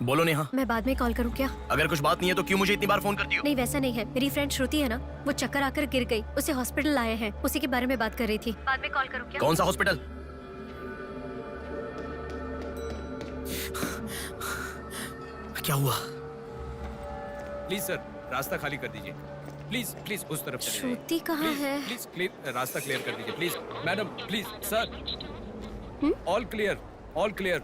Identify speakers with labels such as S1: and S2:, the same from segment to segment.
S1: बोलो नेहा।
S2: मैं बाद में कॉल करूँ क्या?
S1: अगर कुछ बात नहीं है तो क्यों मुझे इतनी बार फोन करती हो?
S2: नहीं वैसा नहीं है, मेरी फ्रेंड श्रुति है ना, वो चक्कर आकर गिर गई, उसे हॉस्पिटल लाए हैं, उसी के बारे में बात कर रही थी। बाद में कॉल करूँ क्या?
S1: कौन सा हॉस्पिटल? क्या हुआ?
S3: प्लीज सर, रास्ता खाली कर दीजिए। प्लीज प्लीज उस तरफ चले जाइए।
S2: श्रुति कहाँ है?
S3: प्लीज क्लियर, रास्ता क्लियर कर दीजिए please. Madam please sir, all clear, all clear.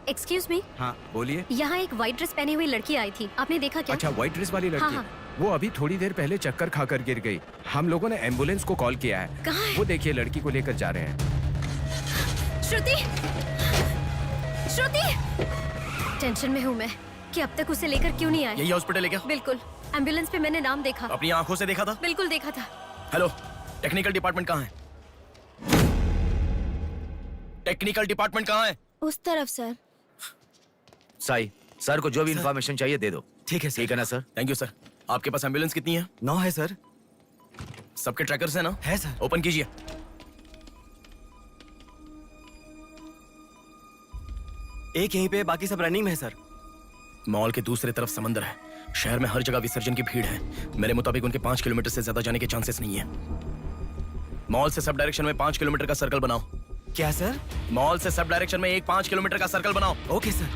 S2: Excuse me,
S3: हाँ बोलिए।
S2: यहाँ एक व्हाइट ड्रेस पहनी हुई लड़की आई थी, आपने देखा क्या?
S3: अच्छा, व्हाइट ड्रेस वाली लड़की।
S2: हाँ।
S3: वो अभी थोड़ी देर पहले चक्कर खाकर गिर गई। हम लोगों ने एम्बुलेंस को कॉल किया है।
S2: कहाँ है?
S3: वो देखिए लड़की को लेकर जा रहे हैं।
S2: श्रुति, श्रुति! टेंशन में हूँ मैं कि अब तक उसे लेकर क्यों नहीं आए।
S1: यही हॉस्पिटल है क्या?
S2: बिल्कुल, एम्बुलेंस पे मैंने नाम देखा।
S1: अपनी आंखों से देखा था?
S2: बिल्कुल देखा था।
S1: हेलो, टेक्निकल डिपार्टमेंट कहाँ है? टेक्निकल डिपार्टमेंट कहाँ है?
S2: उस तरफ सर।
S4: साई, सर को जो भी इंफॉर्मेशन चाहिए दे दो।
S1: ठीक है सर।
S4: ठीक है ना सर?
S1: Thank you sir. आपके पास एम्बुलेंस कितनी है?
S5: 9 है सर।
S1: सबके ट्रैकर्स है ना?
S5: है सर।
S1: ओपन कीजिए।
S5: एक यहीं पे, बाकी सब रनिंग में है सर।
S1: मॉल के दूसरी तरफ समंदर है। शहर में हर जगह विसर्जन की भीड़ है। मेरे मुताबिक उनके 5 किलोमीटर से ज्यादा जाने के चांसेस नहीं है। मॉल से सब डायरेक्शन में 5 किलोमीटर का सर्कल बनाओ।
S5: क्या सर?
S1: मॉल से सब डायरेक्शन में एक 5 किलोमीटर का सर्कल बनाओ।
S5: Okay sir.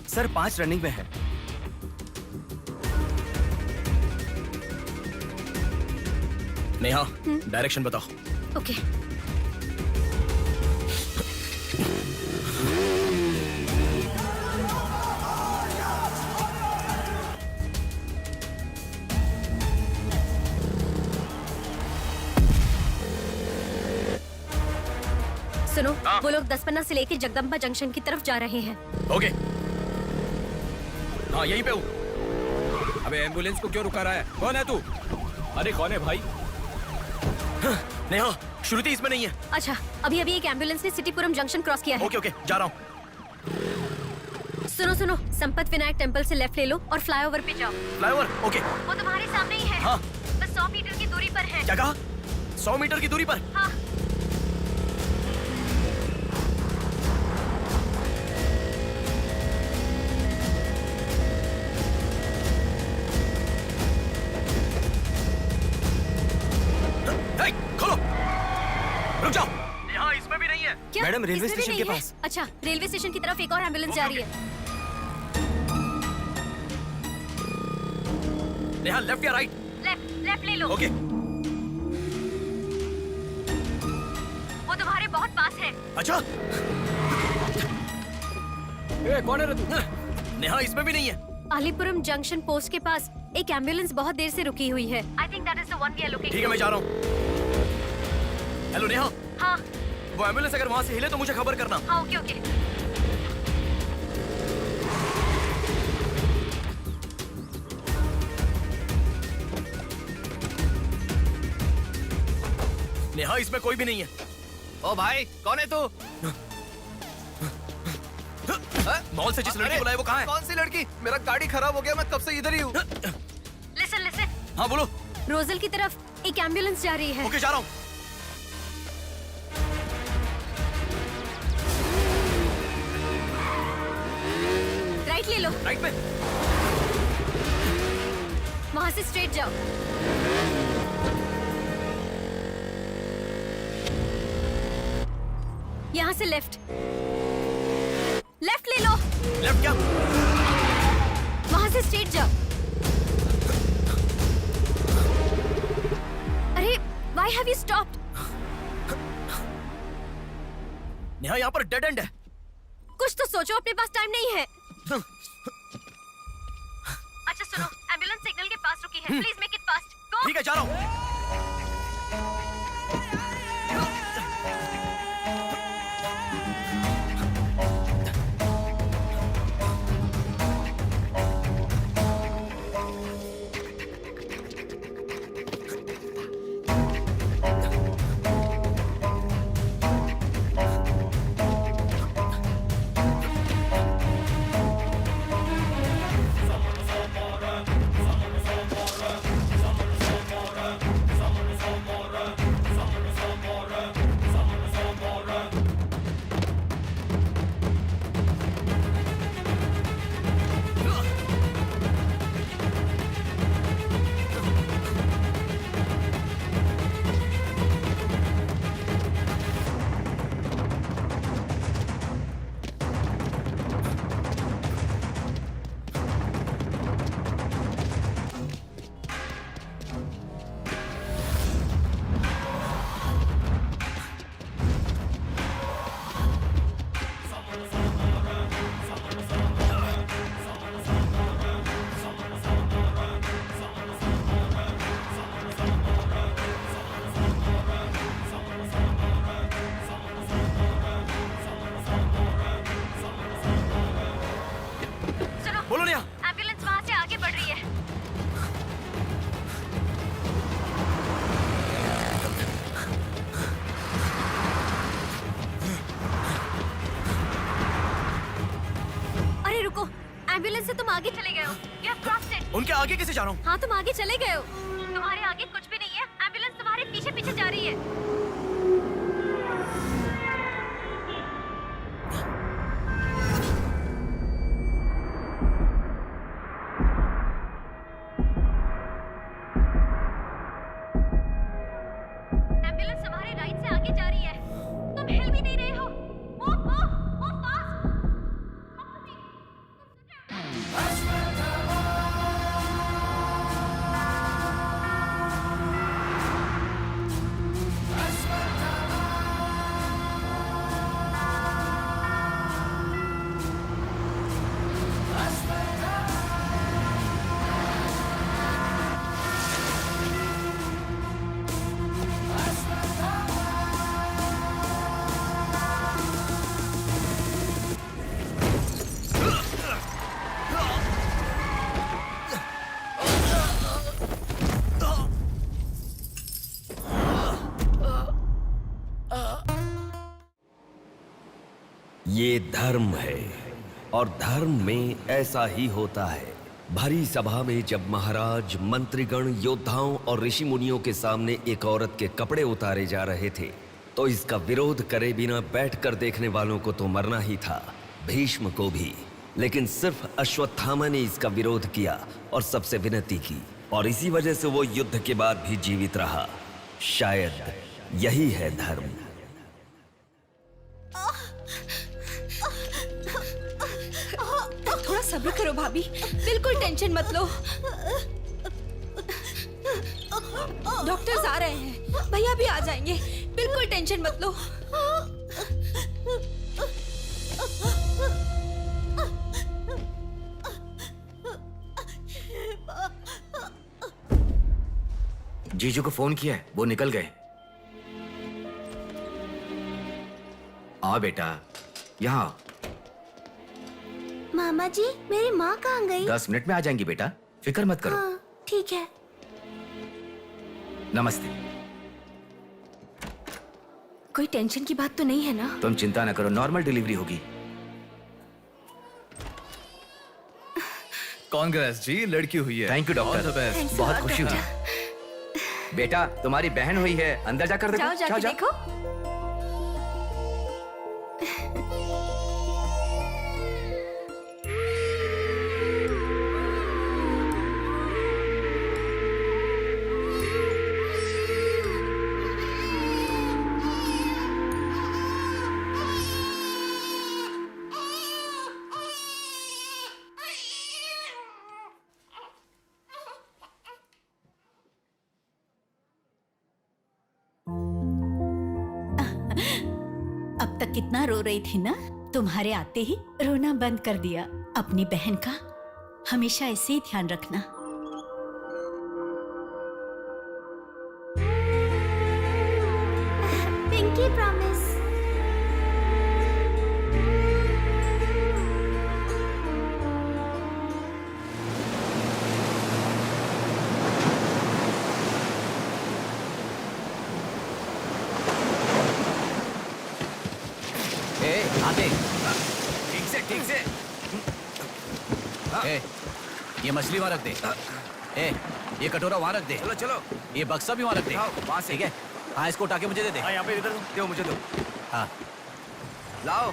S5: सर 5 रनिंग में है।
S1: नेहा, डायरेक्शन बताओ।
S2: ओके। सुनो, वो लोग 10 से लेकर जगदम्बा जंक्शन की तरफ जा रहे हैं।
S1: ओके। हाँ, यहीं पे हूँ।
S3: अबे एम्बुलेंस को क्यों रुका रहा है? कौन है तू? अरे कौन है भाई?
S1: नेहा, श्रुति इसमें नहीं है।
S2: अच्छा, अभी अभी एक एम्बुलेंस ने सिटीपुरम जंक्शन क्रॉस किया है।
S1: ओके ओके, जा रहा हूँ।
S2: सुनो सुनो, संपत विनायक टेम्पल से लेफ्ट ले लो और फ्लाईओवर पे जाओ।
S1: फ्लाईओवर? ओके।
S2: वो तुम्हारे सामने ही है।
S1: हाँ।
S2: बस 100 मीटर की दूरी पर है।
S1: क्या कहा? 100 मीटर की दूरी पर?
S2: हाँ।
S1: हे, खोलो। रुक जाओ। यहाँ इसमें भी नहीं है।
S2: क्या?
S5: मैडम, रेलवे
S2: इसमें भी
S5: स्टेशन
S2: नहीं
S5: के
S2: है?
S5: पास।
S2: अच्छा, रेलवे स्टेशन की तरफ एक और एम्बुलेंस जा रही है।
S1: नेहा, लेफ्ट या राइट?
S2: लेफ्ट ले लो।
S1: ओके।
S2: वो तुम्हारे बहुत पास है।
S1: अच्छा।
S3: ए, कौन है रे तू?
S1: नेहा, इसमें भी नहीं है।
S2: अलीपुरम जंक्शन पोस्ट के पास एक एम्बुलेंस बहुत देर से रुकी हुई है। I think that is the one we are looking
S1: ठीक है, मैं जा रहा हूँ। हेलो नेहा,
S2: हाँ
S1: वो एम्बुलेंस अगर वहाँ से हिले तो मुझे खबर करना।
S2: हाँ, ओके ओके।
S1: नेहा, इसमें कोई भी नहीं है।
S4: ओ भाई, कौन है तू?
S1: मॉल से जिस लड़की को बुलाया वो कहाँ है?
S4: कौन सी लड़की? मेरा गाड़ी खराब हो गया, मैं कब से इधर ही हूँ।
S2: लिसन।
S1: हाँ बोलो।
S2: रोजल की तरफ एक एम्बुलेंस जा रही है।
S1: ओके, जा रहा हूँ।
S2: राइट ले लो।
S1: राइट में?
S2: वहाँ से स्ट्रेट जाओ। यहाँ से लेफ्ट ले लो।
S1: लेफ्ट क्या?
S2: वहाँ से स्ट्रेट जाओ। अरे, why have you stopped?
S1: Neha, यहाँ पर डेड एंड है।
S2: कुछ तो सोचो, अपने पास टाइम नहीं है। अच्छा सुनो, एम्बुलेंस सिग्नल के पास रुकी है। Please make it fast. Go.
S1: ठीक है, जा रहा हूँ।
S2: एम्बुलेंस से तुम आगे चले गए हो। You have crossed it।
S1: उनके आगे कैसे जा रहा हूँ?
S2: हाँ तुम आगे चले गए हो। तुम्हारे आगे कुछ भी नहीं है। एम्बुलेंस तुम्हारे पीछे पीछे जा रही है। एम्बुलेंस तुम्हारे राइट से आगे जा रही है। तुम हिल भी नहीं रहे हो। Move fast। Come to me।
S6: ये धर्म है और धर्म में ऐसा ही होता है। भरी सभा में जब महाराज, मंत्रीगण, योद्धाओं और ऋषि मुनियों के सामने एक औरत के कपड़े उतारे जा रहे थे तो इसका विरोध करे बिना बैठकर देखने वालों को तो मरना ही था, भीष्म को भी। लेकिन सिर्फ अश्वत्थामा ने इसका विरोध किया और सबसे विनती की और इसी वजह से वो युद्ध के बाद भी जीवित रहा। शायद यही है धर्म।
S7: थोड़ा सब्र करो भाभी, बिल्कुल टेंशन मत लो। डॉक्टर्स आ रहे हैं, भैया भी आ जाएंगे, बिल्कुल टेंशन मत लो।
S4: जीजू को फोन किया है, वो निकल गए। आओ बेटा, यहाँ आओ।
S8: मामा जी, मेरी माँ कहाँ गई?
S4: 10 मिनट में आ जाएंगी बेटा, फिक्र मत करो।
S8: हाँ, ठीक है।
S4: नमस्ते।
S7: कोई टेंशन की बात तो नहीं है ना?
S4: तुम चिंता न करो, नॉर्मल डिलीवरी होगी।
S3: कांग्रेस जी, लड़की हुई है।
S4: Thank you
S3: All the
S4: doctor,
S3: best।
S4: बहुत खुशी हुई। बेटा, तुम्हारी बहन हुई है, अंदर जाकर देखो।
S7: जाओ जाके देखो।
S9: अब तक कितना रो रही थी ना, तुम्हारे आते ही रोना बंद कर दिया। अपनी बहन का हमेशा ऐसे ही ध्यान रखना।
S8: Pinky promise.
S1: आते ठीक से ये मछली वहां रख दे। ये कटोरा वहां रख दे।
S4: चलो चलो,
S1: ये बक्सा भी वहां रख दे।
S4: वहां से।
S1: ठीक है। हाँ, इसको उठा के मुझे दे दे।
S4: यहाँ पे इधर दो, मुझे दो।
S1: हाँ,
S4: लाओ।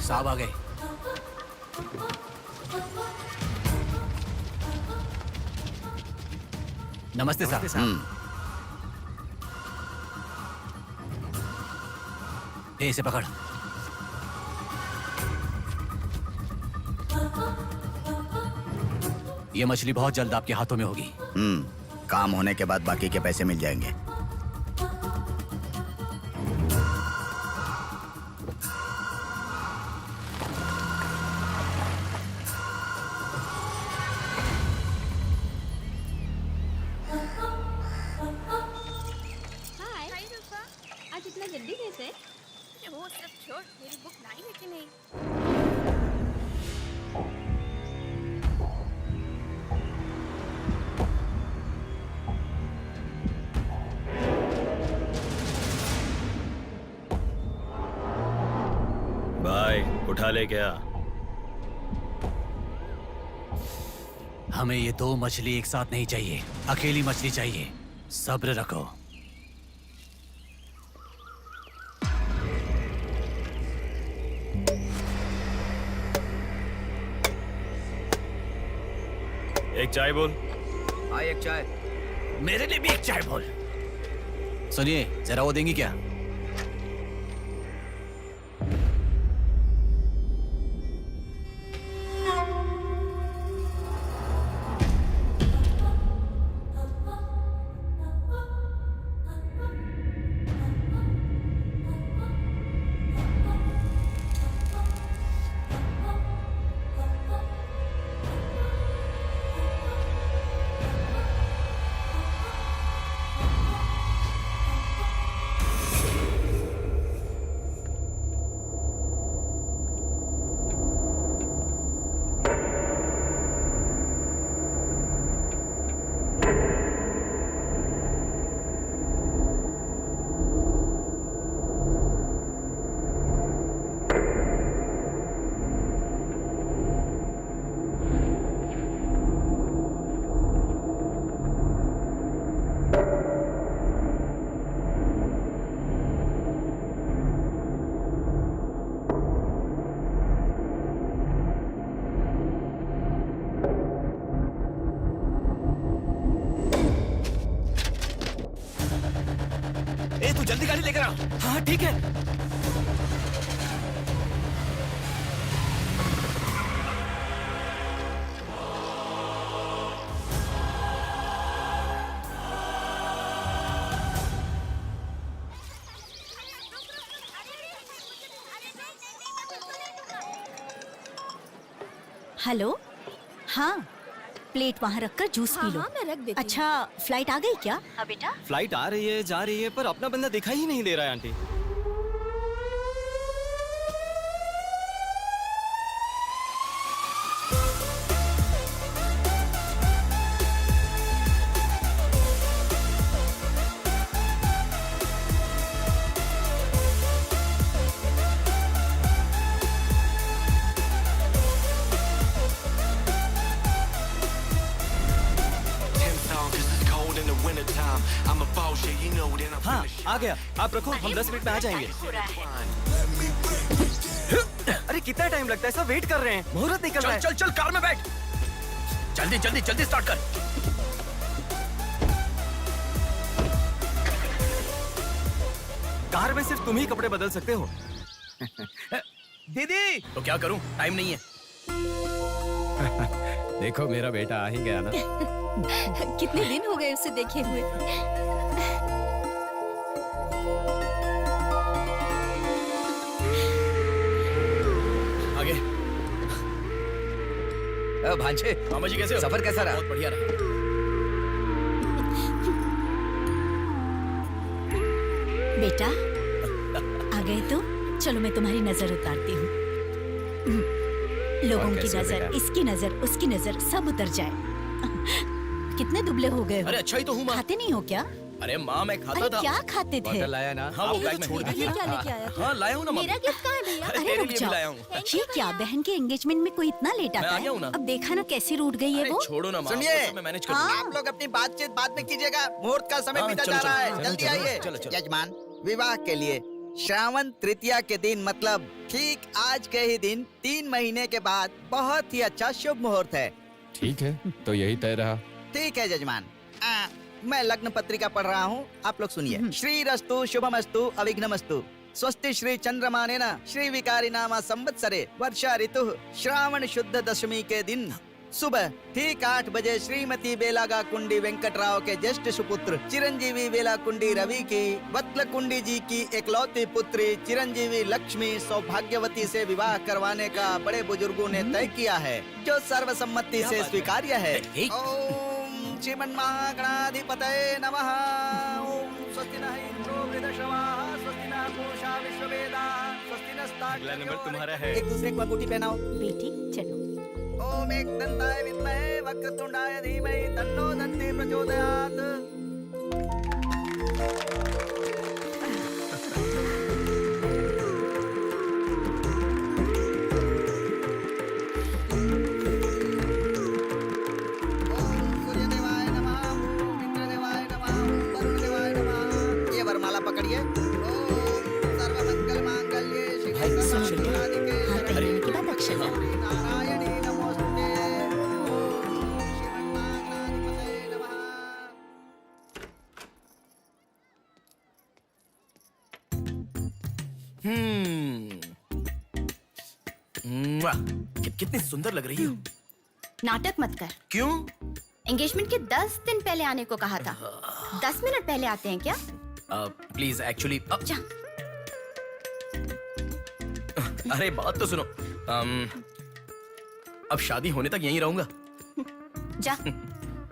S1: साहब आ गए। नमस्ते साहब। इसे पकड़। ये मछली बहुत जल्द आपके हाथों में होगी।
S10: काम होने के बाद बाकी के पैसे मिल जाएंगे।
S7: आज इतना जल्दी कैसे?
S2: वो सब छोड़, मेरी बुक लाई है कि नहीं?
S11: भाई उठा ले क्या?
S12: हमें ये दो मछली एक साथ नहीं चाहिए, अकेली मछली चाहिए। सब्र रखो।
S11: एक चाय बोल।
S4: हाँ एक चाय।
S12: मेरे लिए भी एक चाय बोल। सुनिए, जरा वो देंगी क्या?
S5: ए तू जल्दी गाड़ी लेकर आ। हाँ ठीक है।
S9: हेलो, हाँ प्लेट वहाँ रखकर जूस पी लो।
S7: हाँ, मैं रख देती हूँ।
S9: अच्छा, फ्लाइट आ गई क्या? हाँ बेटा।
S5: फ्लाइट आ रही है, जा रही है, पर अपना बंदा दिखाई ही नहीं दे रहा है आंटी। हाँ आ गया, आप रखो, हम 10 मिनट में आ जाएंगे। अरे कितना टाइम लगता है, सब वेट कर रहे हैं, मुहूर्त निकल रहा है।
S1: चल चल कार में बैठ। जल्दी जल्दी जल्दी स्टार्ट कर।
S5: कार में सिर्फ तुम ही कपड़े बदल सकते हो।
S3: दीदी
S1: तो क्या करूं, टाइम नहीं है।
S3: देखो मेरा बेटा आ ही गया ना।
S7: कितने दिन हो गए उसे देखे हुए।
S1: आगे।
S4: भांजे,
S1: मामा जी कैसे हो?
S4: सफर कैसा रहा?
S1: बहुत बढ़िया रहा।
S9: बेटा आ गए तुम? चलो मैं तुम्हारी नजर उतारती हूँ। लोगों की नजर, इसकी नजर, उसकी नजर, सब उतर जाए। कितने दुबले हो गए हो?
S1: अरे अच्छा ही तो हूँ माँ।
S9: खाते नहीं हो क्या?
S1: अरे माँ मैं खाता
S9: अरे
S1: था।
S9: क्या खाते थे?
S3: बॉटल लाया ना?
S1: हाँ वो बैग में छोड़
S7: ये क्या लेके आया?
S1: हाँ लाया हूँ ना माँ।
S7: मेरा गिफ्ट कहाँ है भैया?
S1: अरे
S9: अरे
S1: तेरे
S9: रुक
S1: लिए भी
S9: जाओ।
S1: लाया हूँ।
S9: ये क्या, बहन के एंगेजमेंट में कोई इतना लेट
S1: मैं
S9: आता
S1: आ गया हूँ ना।
S9: है? अब देखा ना कैसी रूठ गई है
S1: अरे
S9: वो।
S1: छोड़ो ना माँ,
S10: सुनिए।
S1: वो सब मैं मैनेज कर
S9: हाँ।
S1: लूंगा।
S10: आप लोग अपनी बातचीत बाद में कीजिएगा, मुहूर्त का समय
S1: हाँ,
S10: बीता
S1: चलो,
S10: जा रहा
S1: चलो,
S10: है। जल्दी
S1: चलो,
S10: आइए।
S1: चलो, चलो।
S10: यजमान, विवाह के लिए श्रावण तृतीया के दिन, मतलब ठीक आज के ही दिन 3 महीने के बाद बहुत ही अच्छा शुभ मुहूर्त है।
S3: ठीक है, तो यही तय रहा।
S10: ठीक है यजमान। मैं लग्न पत्रिका पढ़ रहा हूँ, आप लोग सुनिए। श्री रस्तु शुभमस्तु अविघ्नमस्तु स्वस्ति श्री चंद्रमानेन श्री विकारी नामा संवत्सरे वर्षा ऋतु श्रावण शुद्ध दशमी के दिन सुबह ठीक 8 बजे श्रीमती बेलागा कुंडी वेंकटराव के ज्येष्ठ सुपुत्र चिरंजीवी बेला कुंडी रवि की वत्ल कुंडी जी की एकलौती पुत्री चिरंजीवी लक्ष्मी सौभाग्यवती से विवाह करवाने का बड़े बुजुर्गों ने तय किया है, जो सर्वसम्मति से स्वीकार्य है। ओम श्रीमन्महागणाधिपतये नमः। ओम स्वस्ति नः इंद्रो वृद्धश्रवाः स्वस्ति नः पूषा विश्ववेदाः स्वस्ति नस्ताक्ष।
S5: अगला नंबर तुम्हारा है।
S10: एक दूसरे को अंगूठी पहनाओ।
S9: बेटी चलो।
S10: ओम एक दंताय विद्महे वक्रतुंडाय धीमहि तन्नो दन्ति प्रचोदयात्।
S1: कितनी सुंदर लग रही हो।
S8: नाटक मत कर।
S1: क्यों?
S8: एंगेजमेंट के 10 दिन पहले आने को कहा था। 10 मिनट पहले आते हैं क्या?
S1: प्लीज एक्चुअली
S8: जा।
S1: अरे बात तो सुनो। अब शादी होने तक यहीं रहूंगा।
S8: जा।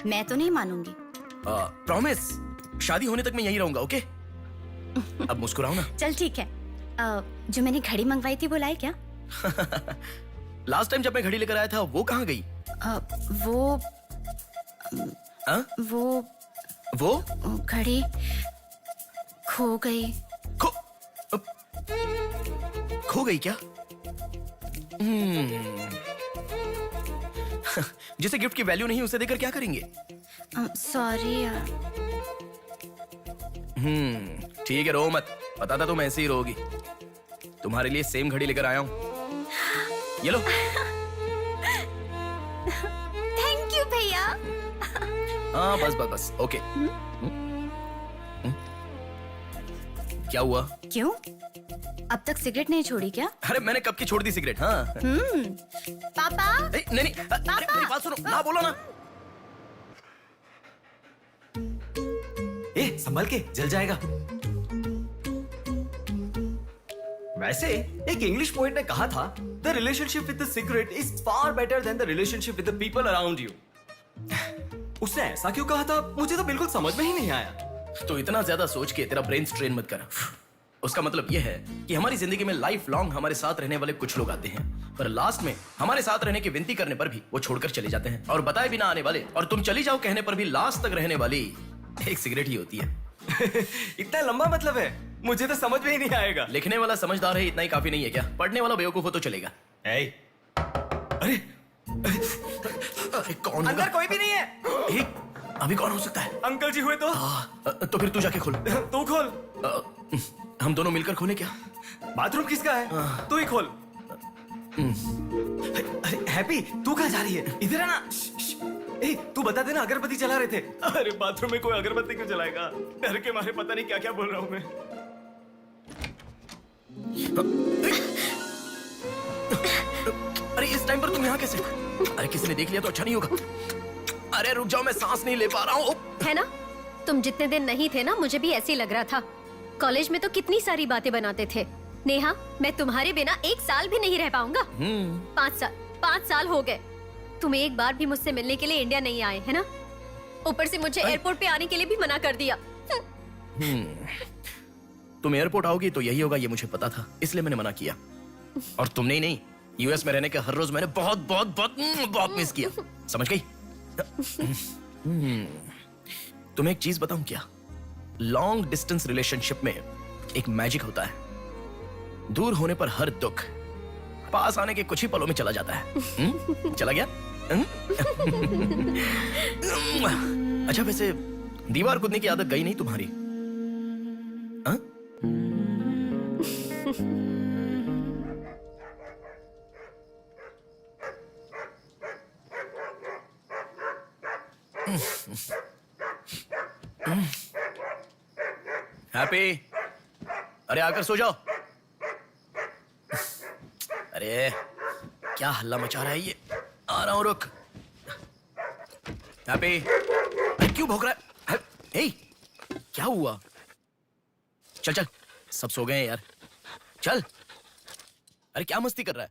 S8: मैं तो नहीं मानूंगी।
S1: प्रॉमिस, शादी होने तक मैं यहीं रहूंगा। ओके? अब मुस्कुराओ ना।
S8: चल ठीक है। जो मैंने घड़ी मंगवाई थी वो लाई क्या?
S1: लास्ट टाइम जब मैं घड़ी लेकर आया था वो कहाँ गई? वो
S8: घड़ी खो गई।
S1: खो गई क्या? जिसे गिफ्ट की वैल्यू नहीं उसे देकर क्या करेंगे?
S8: सॉरी यार।
S1: ठीक है, रो मत। पता था तुम ऐसे ही रोगी। तुम्हारे लिए सेम घड़ी लेकर आया हूं। ये लो।
S8: थैंक यू भैया।
S1: हाँ बस ओके। क्या हुआ?
S8: क्यों? अब तक सिगरेट नहीं छोड़ी क्या?
S1: अरे मैंने कब की छोड़ दी सिगरेट। हाँ।
S8: पापा।
S1: नहीं अरे मेरी बात सुनो ना, बोलो ना।
S5: संभल के, जल जाएगा। वैसे एक इंग्लिश पोएट ने कहा था, the relationship with the cigarette is far better than the relationship with the people around you. उसने ऐसा क्यों कहा था मुझे तो बिल्कुल समझ में ही नहीं आया।
S1: तो इतना ज्यादा सोच के तेरा ब्रेन स्ट्रेन मत कर। उसका मतलब यह है कि हमारी जिंदगी में लाइफ लॉन्ग हमारे साथ रहने वाले कुछ लोग आते हैं, पर लास्ट में हमारे साथ रहने की विनती करने पर भी वो छोड़कर चले जाते हैं, और बताए बिना आने वाले और तुम चली जाओ कहने पर भी लास्ट तक रहने वाली एक सिगरेट ही होती है।
S5: इतना लंबा मतलब है, मुझे तो समझ में ही नहीं आएगा।
S1: लिखने वाला समझदार है इतना ही काफी नहीं है क्या? पढ़ने वाला बेवकूफ हो तो चलेगा।
S5: अरे
S1: कौन?
S5: अंदर कोई भी नहीं है।
S1: अभी कौन हो सकता है?
S5: अंकल जी हुए तो?
S1: तो फिर तू जाके खोल।
S5: तू खोल।
S1: हम दोनों मिलकर खोले क्या?
S5: बाथरूम किसका है? तू ही खोल। अरे हैप्पी, तू कहाँ जा रही है? इधर है ना। तू बता देना, अगरबत्ती जला रहे थे। अरे बाथरूम में कोई अगरबत्ती क्यों जलाएगा? डर के मारे पता नहीं क्या क्या बोल रहा हूँ मैं।
S1: अरे इस टाइम पर तुम यहाँ कैसे? अरे किसी ने देख लिया तो अच्छा नहीं होगा। अरे रुक जाओ, मैं सांस नहीं ले पा रहा हूँ।
S2: है ना, तुम जितने दिन नहीं थे ना, मुझे भी ऐसे ही लग रहा था। कॉलेज में तो कितनी सारी बातें बनाते थे। नेहा, मैं तुम्हारे बिना 1 साल भी नहीं रह पाऊंगा। 5 साल हो गए। तुम एक बार भी मुझसे मिलने के लिए इंडिया नहीं आए, है ना? ऊपर से मुझे एयरपोर्ट पे आने के लिए भी मना कर दिया।
S1: तुम एयरपोर्ट आओगी तो यही होगा, ये मुझे पता था, इसलिए मैंने मना किया। और तुमने ही नहीं, यूएस में रहने के हर रोज मैंने बहुत बहुत बहुत बहुत मिस किया। समझ गई? तुम्हें एक चीज बताऊं क्या? लॉन्ग डिस्टेंस रिलेशनशिप में एक मैजिक होता है। दूर होने पर हर दुख पास आने के कुछ ही पलों में चला जाता है। चला गया? अच्छा वैसे दीवार कूदने की आदत गई नहीं तुम्हारी? हैप्पी, अरे आकर सो जाओ। अरे क्या हल्ला मचा रहा है ये? आ रहा हूं, रुक। हैप्पी, अरे क्यों भौंक रहा है? हे, क्या हुआ? चल चल, सब सो गए हैं यार, चल। अरे क्या मस्ती कर रहा है?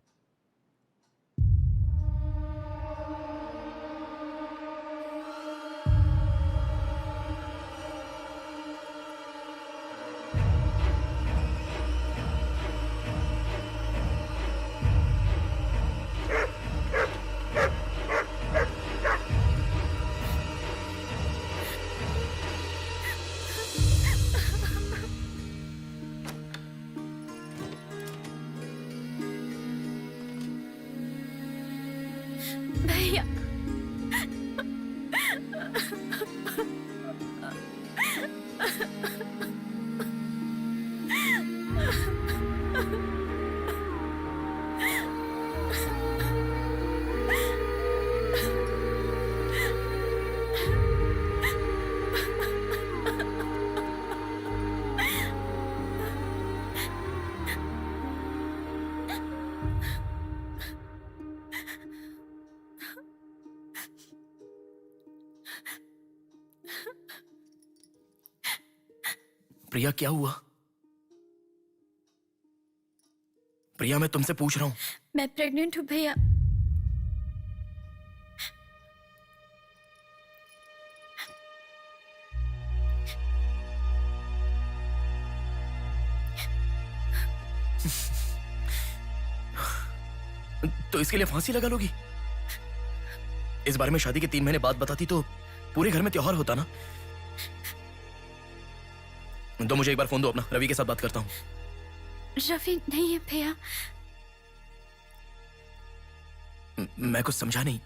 S1: प्रिया क्या हुआ? प्रिया मैं तुमसे पूछ रहा हूं।
S7: मैं प्रेग्नेंट हूँ भैया।
S1: तो इसके लिए फांसी लगा लोगी? इस बारे में शादी के 3 महीने बाद बताती तो पूरे घर में त्योहार होता ना। तो मुझे एक बार फोन दो अपना, रवि के साथ बात करता हूं।
S7: रवि नहीं है भैया।
S1: मैं कुछ समझा नहीं।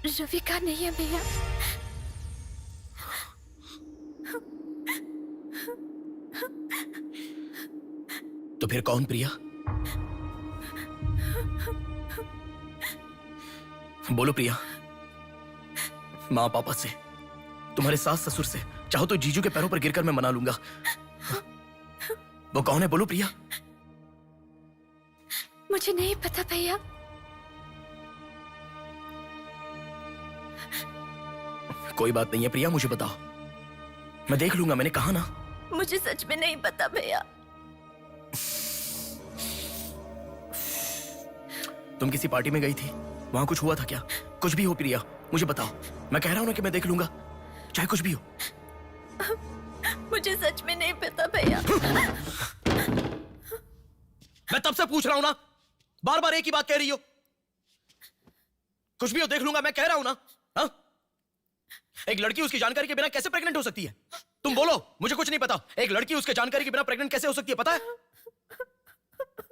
S7: रवि का नहीं है भैया।
S1: तो फिर कौन प्रिया? बोलो प्रिया। माँ पापा से, तुम्हारे सास ससुर से, चाहो तो जीजू के पैरों पर गिरकर मैं मना लूंगा। वो कौन है? बोलो प्रिया।
S7: मुझे नहीं पता भैया।
S1: कोई बात नहीं है प्रिया, मुझे बताओ, मैं देख लूंगा, मैंने कहा ना।
S7: मुझे सच में नहीं पता भैया।
S1: तुम किसी पार्टी में गई थी, वहां कुछ हुआ था क्या? कुछ भी हो प्रिया, मुझे बताओ। मैं कह रहा हूं ना कि मैं देख लूंगा, चाहे कुछ भी हो।
S7: मुझे सच में नहीं पता भैया।
S1: मैं तब से पूछ रहा हूं ना, बार बार एक ही बात कह रही हो। कुछ भी हो देख लूंगा, मैं कह रहा हूं ना। हा? एक लड़की उसकी जानकारी के बिना कैसे प्रेग्नेंट हो सकती है? तुम बोलो, मुझे कुछ नहीं पता। एक लड़की उसके जानकारी के बिना प्रेग्नेंट कैसे हो सकती है, पता है?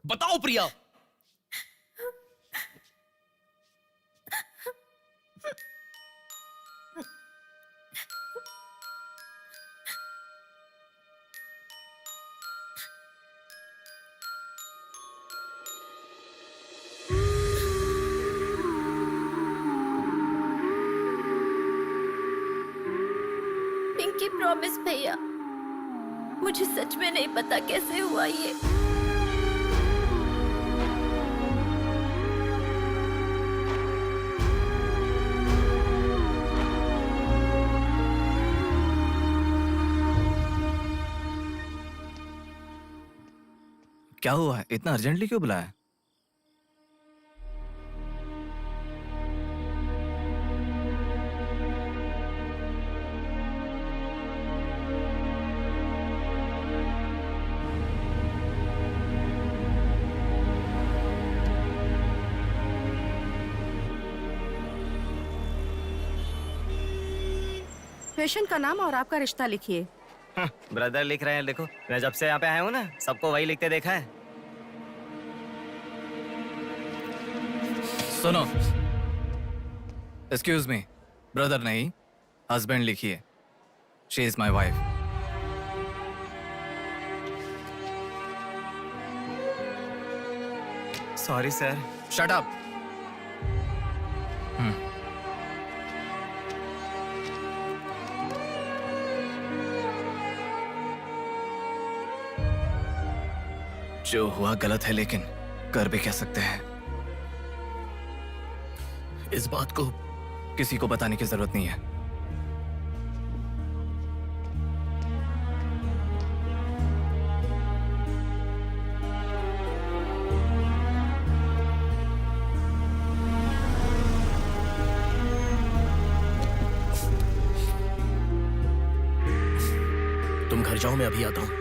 S1: बताओ प्रिया।
S7: पिंकी प्रॉमिस भैया, मुझे सच में नहीं पता कैसे हुआ ये।
S12: क्या हुआ है? इतना अर्जेंटली क्यों बुलाया?
S13: पेशेंट का नाम और आपका रिश्ता लिखिए।
S5: ब्रदर लिख रहे हैं, देखो। मैं जब से यहाँ पे आया हूँ ना, सबको वही लिखते देखा है।
S3: सुनो, एक्सक्यूज मी, ब्रदर नहीं, हस्बैंड लिखिए। She is my wife.
S5: Sorry sir.
S3: Shut up. जो हुआ गलत है, लेकिन कर भी कह सकते हैं।
S1: इस बात को
S3: किसी को बताने की जरूरत नहीं है।
S1: तुम घर जाओ, मैं अभी आता हूं।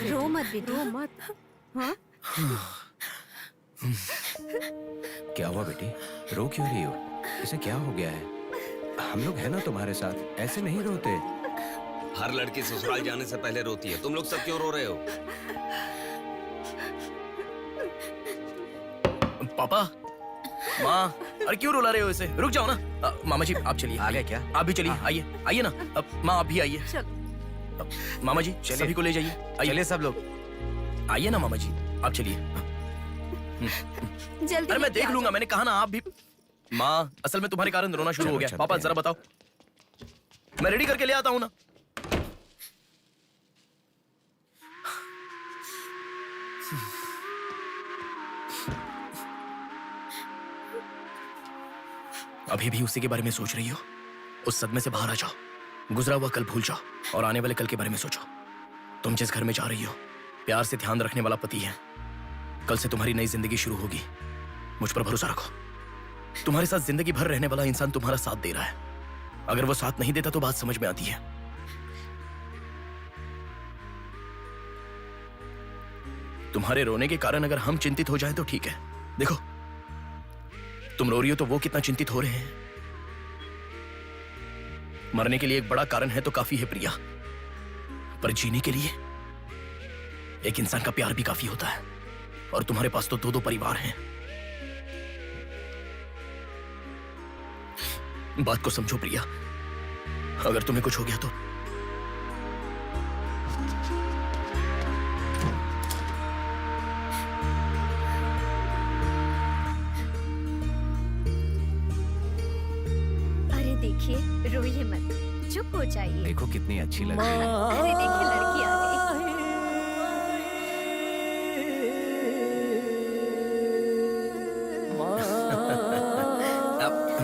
S2: रो मत बेटा, रो मत। हाँ?
S14: क्या हुआ बेटी? रो क्यों रही हो? इसे क्या हो गया है? हम लोग हैं ना तुम्हारे साथ, ऐसे नहीं रोते।
S6: हर लड़की ससुराल जाने से पहले रोती है, तुम लोग सब क्यों रो रहे हो?
S1: पापा, माँ, अरे क्यों रुला रहे हो इसे? रुक जाओ ना। मामा जी आप चलिए।
S4: आ गए क्या?
S1: आप भी चलिए, आइए आइए ना। अब माँ आप भी आइए। मामा जी सभी को ले जाइए।
S4: चलिए सब लोग।
S1: आइए ना मामा जी, आप चलिए।
S7: जल्दी
S1: अरे मैं
S7: लेके
S1: देख
S7: आ
S1: लूंगा,
S7: जाओ।
S1: मैंने कहा ना आप भी। माँ, असल में तुम्हारे कारण रोना शुरू हो गया। पापा जरा बताओ, मैं रेडी करके ले आता हूँ ना। अभी भी उसी के बारे में सोच रही हो? उस सदमे से बाहर आ जाओ, गुजरा हुआ कल भूल जाओ और आने वाले कल के बारे में सोचो। तुम जिस घर में जा रही हो, प्यार से ध्यान रखने वाला पति है। कल से तुम्हारी नई जिंदगी शुरू होगी। मुझ पर भरोसा रखो। तुम्हारे साथ जिंदगी भर रहने वाला इंसान तुम्हारा साथ दे रहा है। अगर वो साथ नहीं देता तो बात समझ में आती है। तुम्हारे रोने के कारण अगर हम चिंतित हो जाएं तो ठीक है। देखो, तुम रो रही हो तो वो कितना चिंतित हो रहे हैं। मरने के लिए एक बड़ा कारण है तो काफी है प्रिया, पर जीने के लिए एक इंसान का प्यार भी काफी होता है। और तुम्हारे पास तो दो दो परिवार हैं। बात को समझो प्रिया, अगर तुम्हें कुछ हो गया तो
S2: अरे देखिए, रोइए मत, चुप हो जाइए।
S14: देखो कितनी अच्छी लग रही है।
S2: अरे देखिए, लड़की आ गई।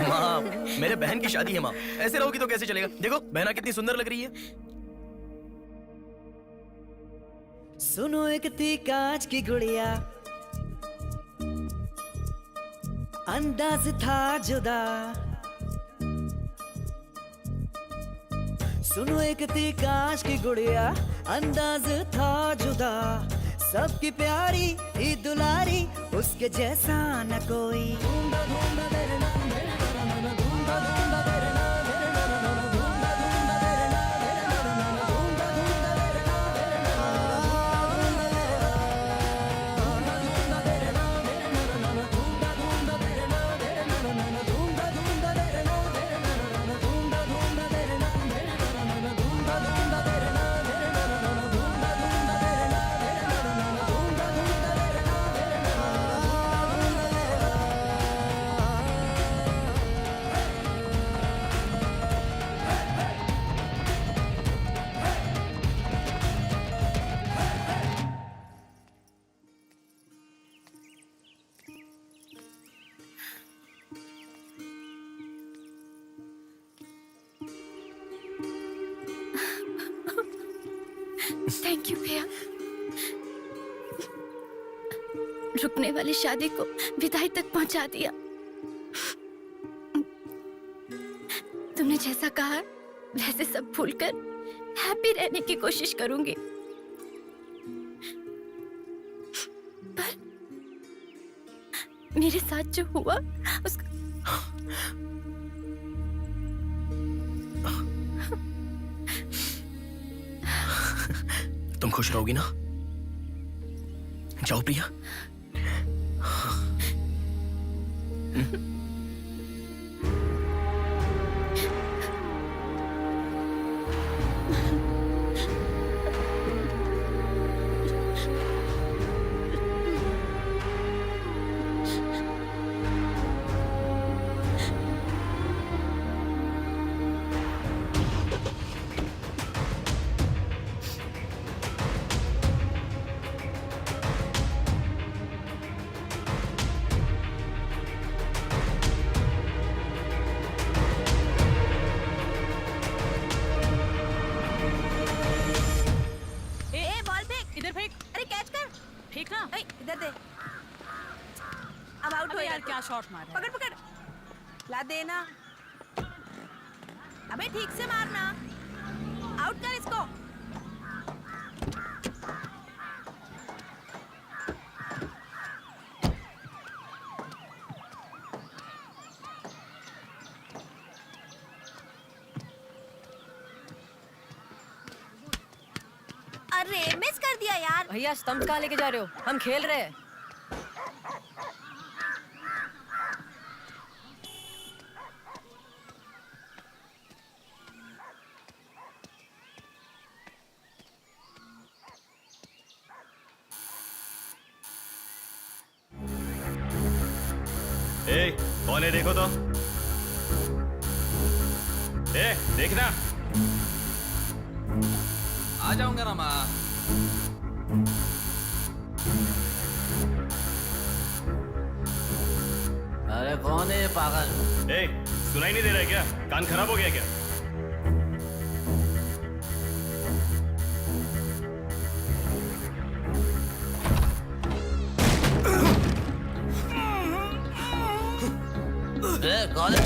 S1: माँ, मेरे बहन की शादी है माँ, ऐसे रहोगी तो कैसे चलेगा? देखो बहना कितनी सुंदर लग रही है।
S10: सुनो एक थी कांच की गुड़िया, अंदाज था जुदा। सुनो एक थी कांच की गुड़िया, अंदाज था जुदा। सबकी प्यारी ही दुलारी, उसके जैसा न कोई।
S8: थैंक यू भैया, रुकने वाली शादी को विदाई तक पहुंचा दिया। तुमने जैसा कहा वैसे सब भूलकर हैप्पी रहने की कोशिश करूंगी। पर मेरे साथ जो हुआ उसका
S1: तुम खुश रहोगी ना? जाओ प्रिया।
S13: इधर दे। अब आउट हो यार, क्या शॉट मारा। पकड़ पकड़, ला देना। अबे ठीक से मारना, आउट कर इसको।
S2: अरे मिस कर दिया यार।
S13: भैया स्टंप कहाँ लेके जा रहे हो? हम खेल रहे हैं।
S11: कौन है देखो तो। देखना।
S12: आ जाऊंगा रामा। अरे कौन है ये पागल?
S11: सुनाई नहीं दे रहा है क्या? कान खराब हो गया क्या?
S12: कौन है?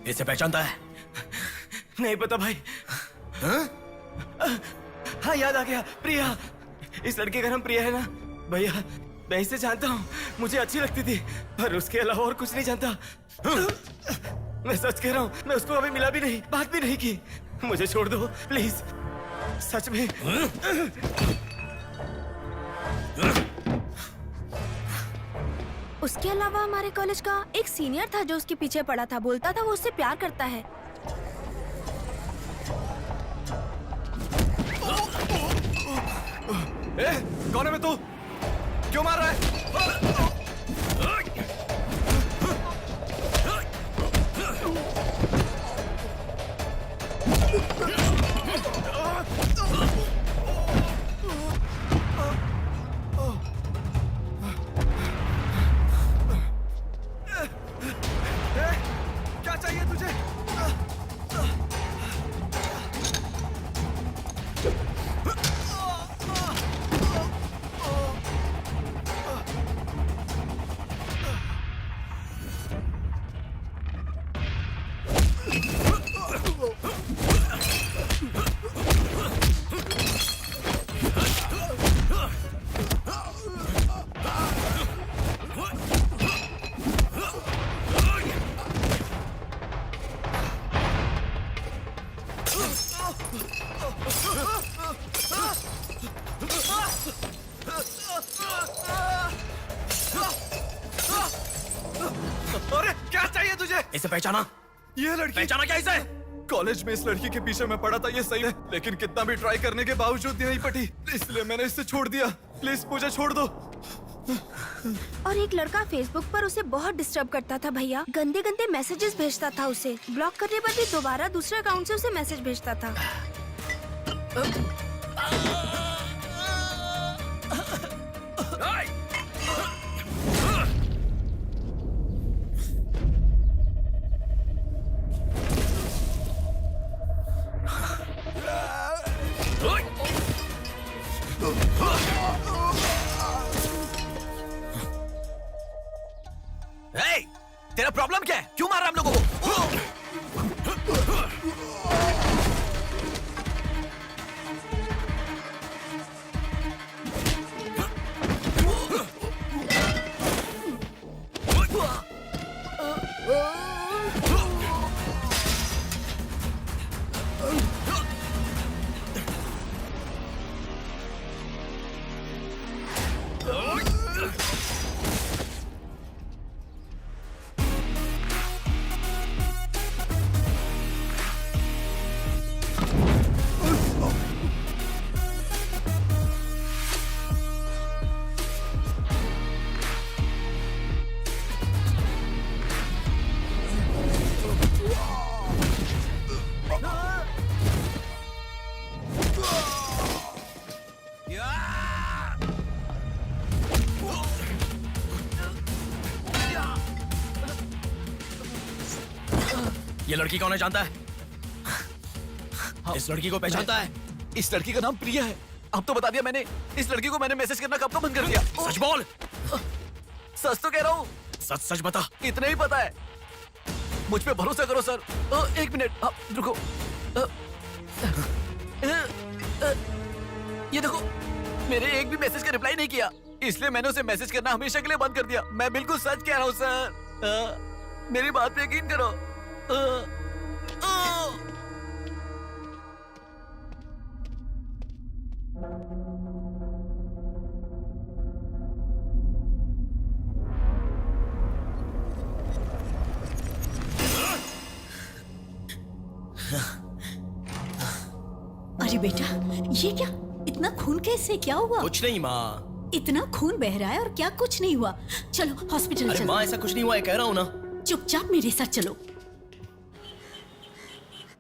S1: इसे पहचानता है?
S5: नहीं पता भाई। हाँ याद आ गया, प्रिया। इस लड़के का नाम प्रिया है ना भैया? मैं इसे जानता हूँ, मुझे अच्छी लगती थी, पर उसके अलावा और कुछ नहीं जानता। मैं सच कह रहा हूँ, मैं उसको अभी मिला भी नहीं, बात भी नहीं की। मुझे छोड़ दो प्लीज, सच में।
S7: उसके अलावा हमारे कॉलेज का एक सीनियर था जो उसके पीछे पड़ा था, बोलता था वो उससे प्यार करता है।
S3: कौन है मैं? तू क्यों मार रहा है?
S5: क्या चाहिए तुझे? अरे क्या चाहिए तुझे?
S1: इसे पहचाना?
S5: ये लड़की
S1: पहचाना क्या इसे?
S3: कॉलेज में इस लड़की के पीछे मैं पड़ा था, ये सही है, लेकिन कितना भी ट्राई करने के बावजूद नहीं पटी, इसलिए मैंने इसे छोड़ दिया। प्लीज मुझे छोड़ दो।
S7: और एक लड़का फेसबुक पर उसे बहुत डिस्टर्ब करता था भैया, गंदे गंदे मैसेजेस भेजता था उसे। ब्लॉक करने पर भी दोबारा दूसरे अकाउंट से उसे मैसेज भेजता था।
S1: तेरा प्रॉब्लम क्या है? क्यों मार रहा है हम लोगों को? ये लड़की कौन है जानता है? इस लड़की को पहचानता है?
S12: इस लड़की का नाम प्रिया है। अब तो बता दिया मैंने। इस लड़की को मैंने मैसेज करना कब का बंद कर दिया।
S1: सच बोल।
S12: सच तो कह रहा हूँ।
S1: सच सच बता।
S12: इतना ही पता है। मुझ पे भरोसा करो सर। एक मिनट रुको। ये देखो, मेरे एक भी मैसेज का रिप्लाई नहीं किया, इसलिए मैंने उसे मैसेज करना हमेशा के लिए बंद कर दिया। मैं बिल्कुल सच कह रहा हूँ सर। मेरी बात पे यकीन करो।
S9: अरे बेटा, ये क्या? इतना खून कैसे? क्या हुआ?
S1: कुछ नहीं माँ।
S9: इतना खून बह रहा है और क्या कुछ नहीं हुआ? चलो हॉस्पिटल
S1: अरे
S9: चलो।
S1: माँ ऐसा कुछ नहीं हुआ है, कह रहा हूँ ना।
S9: चुपचाप मेरे साथ चलो।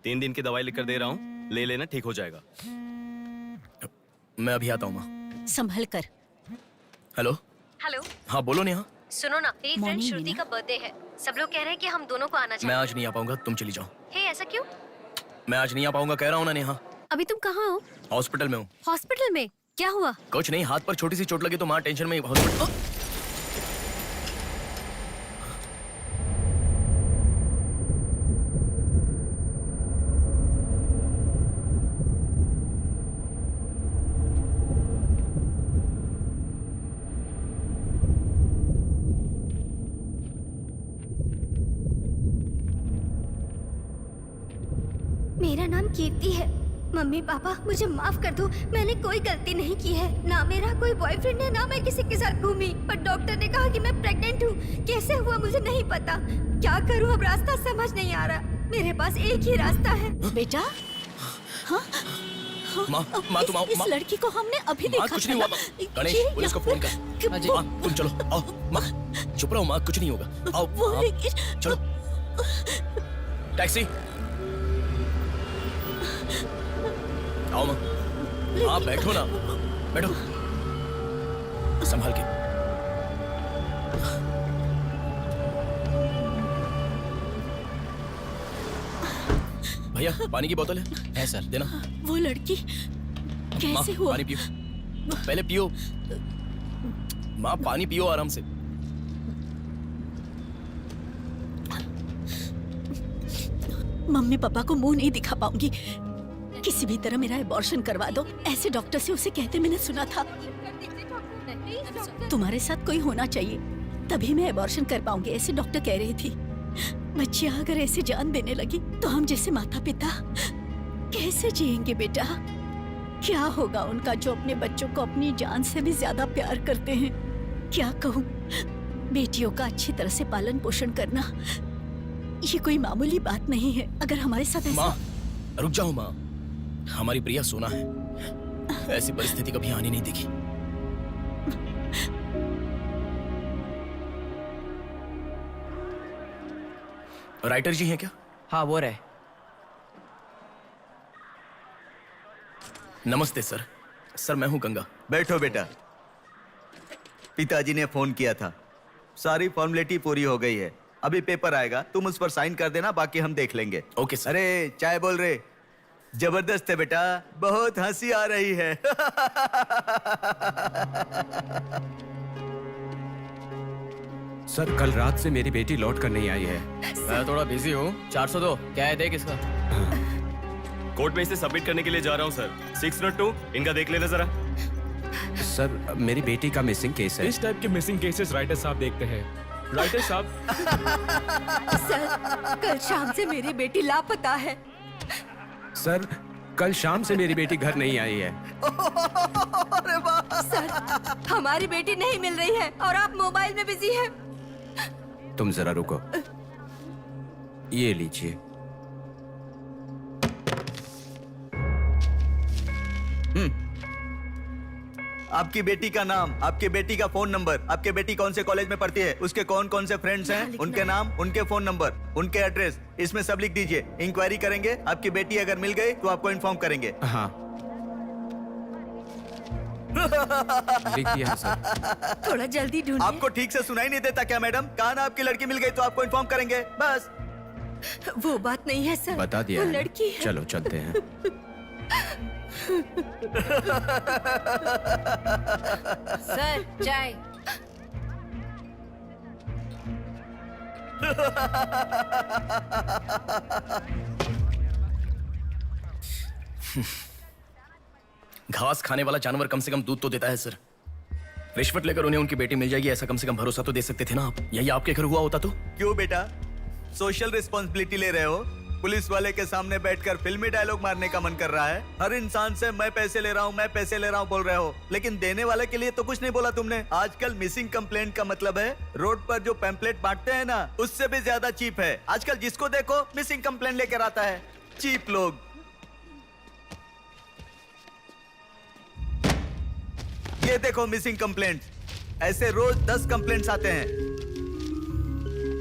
S5: 3 दिन की दवाई लिखकर दे रहा हूँ, ले लेना, ठीक हो जाएगा।
S1: मैं अभी आता हूँ माँ।
S9: संभल कर।
S1: हेलो।
S2: हेलो।
S1: हाँ बोलो नेहा।
S2: सुनो ना, मेरी फ्रेंड
S9: Morning,
S2: श्रुति
S9: मीना।
S2: का बर्थडे है। सब लोग कह रहे हैं कि हम दोनों को आना
S1: मैं
S2: चाहिए।
S1: आज नहीं आ पाऊंगा, तुम चली जाओ।
S2: हे, ऐसा क्यों?
S1: मैं आज नहीं आ पाऊंगा, कह रहा हूँ ना नेहा।
S2: अभी तुम कहाँ हो?
S1: हॉस्पिटल में हूँ।
S2: हॉस्पिटल में? क्या हुआ?
S1: कुछ नहीं, हाथ पर छोटी सी चोट लगी तो माँ टेंशन में हॉस्पिटल।
S7: मेरा नाम कीर्ति है। मम्मी पापा मुझे माफ कर दो, मैंने कोई गलती नहीं की है। ना मेरा कोई बॉयफ्रेंड है, ना मैं किसी के साथ घूमी। पर डॉक्टर ने कहा कि मैं प्रेग्नेंट हूँ। कैसे हुआ मुझे नहीं पता। क्या करूँ अब, रास्ता समझ नहीं आ रहा। मेरे पास एक ही रास्ता है।
S9: बेटा, हाँ?
S1: माँ तुम आओ।
S9: इस लड़की को हमने अभी देखा
S1: कुछ
S9: था
S1: नहीं हुआ
S9: ना।
S1: माँ। गणेश
S9: ये
S1: पुलिस को फोन कर।
S9: यहाँ पे-
S1: माँ तुम चलो, आओ। माँ चुप रहो माँ, कुछ नहीं होगा। आओ
S9: वो
S1: आप,
S9: लेकिन-
S1: चलो। टैक्सी। आओ माँ। हाँ बैठो ना, बैठो। संभाल के। भैया पानी की बोतल है सर, देना।
S9: वो लड़की
S1: माँ
S9: कैसे हुआ?
S1: पानी पियो, पहले पियो। माँ पानी पियो आराम से।
S9: मम्मी पापा को मुंह नहीं दिखा पाऊंगी। किसी भी तरह मेरा एबॉर्शन करवा दो, ऐसे डॉक्टर से उसे कहते मैंने सुना था। तुम्हारे साथ कोई होना चाहिए, तभी मैं एबॉर्शन कर पाऊंगी, ऐसे डॉक्टर कह रही थी। बच्चियां अगर ऐसे जान देने लगी तो हम जैसे माता पिता कैसे जिएंगे बेटा? क्या होगा उनका जो अपने बच्चों को अपनी जान से भी ज्यादा प्यार करते हैं? क्या कहूँ, बेटियों का अच्छी तरह से पालन पोषण करना ये कोई मामूली बात नहीं है। अगर हमारे साथ ऐसा...
S1: माँ रुक जाओ माँ, हमारी प्रिया सोना है, ऐसी परिस्थिति कभी आनी नहीं देखी। राइटर जी हैं क्या?
S4: हाँ वो रहे।
S1: नमस्ते सर। सर मैं हूँ गंगा।
S10: बैठो बेटा। पिताजी ने फोन किया था, सारी फॉर्मेलिटी पूरी हो गई है। अभी पेपर आएगा, तुम उस पर साइन कर देना, बाकी हम देख लेंगे।
S1: Okay sir.
S10: अरे चाय बोल रहे? जबरदस्त है बेटा, बहुत हंसी आ रही है।
S14: सर कल रात से मेरी बेटी लौट कर नहीं आई है।
S4: मैं थोड़ा बिजी हूँ। 402 क्या है, देख इसका।
S5: कोर्ट में इसे सबमिट करने के लिए जा रहा हूँ सर। 602 इनका देख लेना जरा।
S14: सर मेरी बेटी का मिसिंग केस है।
S11: इस टाइप के मिसिंग केसेस राइटर साहब देखते हैं। राइटर साहब।
S13: सर कल शाम से मेरी बेटी लापता है।
S14: सर कल शाम से मेरी बेटी घर नहीं आई है।
S13: सर हमारी बेटी नहीं मिल रही है और आप मोबाइल में बिजी हैं।
S14: तुम जरा रुको, ये लीजिए।
S10: आपकी बेटी का नाम, आपकी बेटी का फोन नंबर, आपकी बेटी कौन से कॉलेज में पढ़ती है, उसके कौन कौन से फ्रेंड्स हैं, उनके नाम, उनके फोन नंबर, उनके एड्रेस, इसमें सब लिख दीजिए। इंक्वायरी करेंगे, आपकी बेटी अगर मिल गई तो आपको इन्फॉर्म करेंगे।
S14: हाँ लिख दिया है सर।
S13: थोड़ा जल्दी ढूंढिए।
S10: आपको ठीक से सुनाई नहीं देता क्या मैडम? कहा ना आपकी लड़की मिल गई तो आपको इन्फॉर्म करेंगे, बस।
S13: वो बात नहीं है सर।
S14: बता दिया
S13: वो
S14: है ना?
S13: लड़की है।
S14: चलो चलते हैं।
S13: सर चाय।
S1: घास खाने वाला जानवर कम से कम दूध तो देता है सर। रिश्वत लेकर उन्हें उनकी बेटी मिल जाएगी ऐसा कम से कम भरोसा तो दे सकते थे ना आप। यही आपके घर हुआ होता तो।
S12: क्यों बेटा, सोशल रिस्पॉन्सिबिलिटी ले रहे हो? पुलिस वाले के सामने बैठकर फिल्मी डायलॉग मारने का मन कर रहा है? हर इंसान से मैं पैसे ले रहा हूँ, मैं पैसे ले रहा हूँ बोल रहे हो, लेकिन देने वाले के लिए तो कुछ नहीं बोला तुमने। आजकल मिसिंग कंप्लेंट का मतलब है रोड पर जो पैम्पलेट बांटते हैं ना, उससे भी ज्यादा चीप है। आजकल जिसको देखो मिसिंग कंप्लेंट लेकर आता है। चीप लोग। ये देखो मिसिंग कंप्लेंट। ऐसे रोज 10 कंप्लेंट्स आते हैं।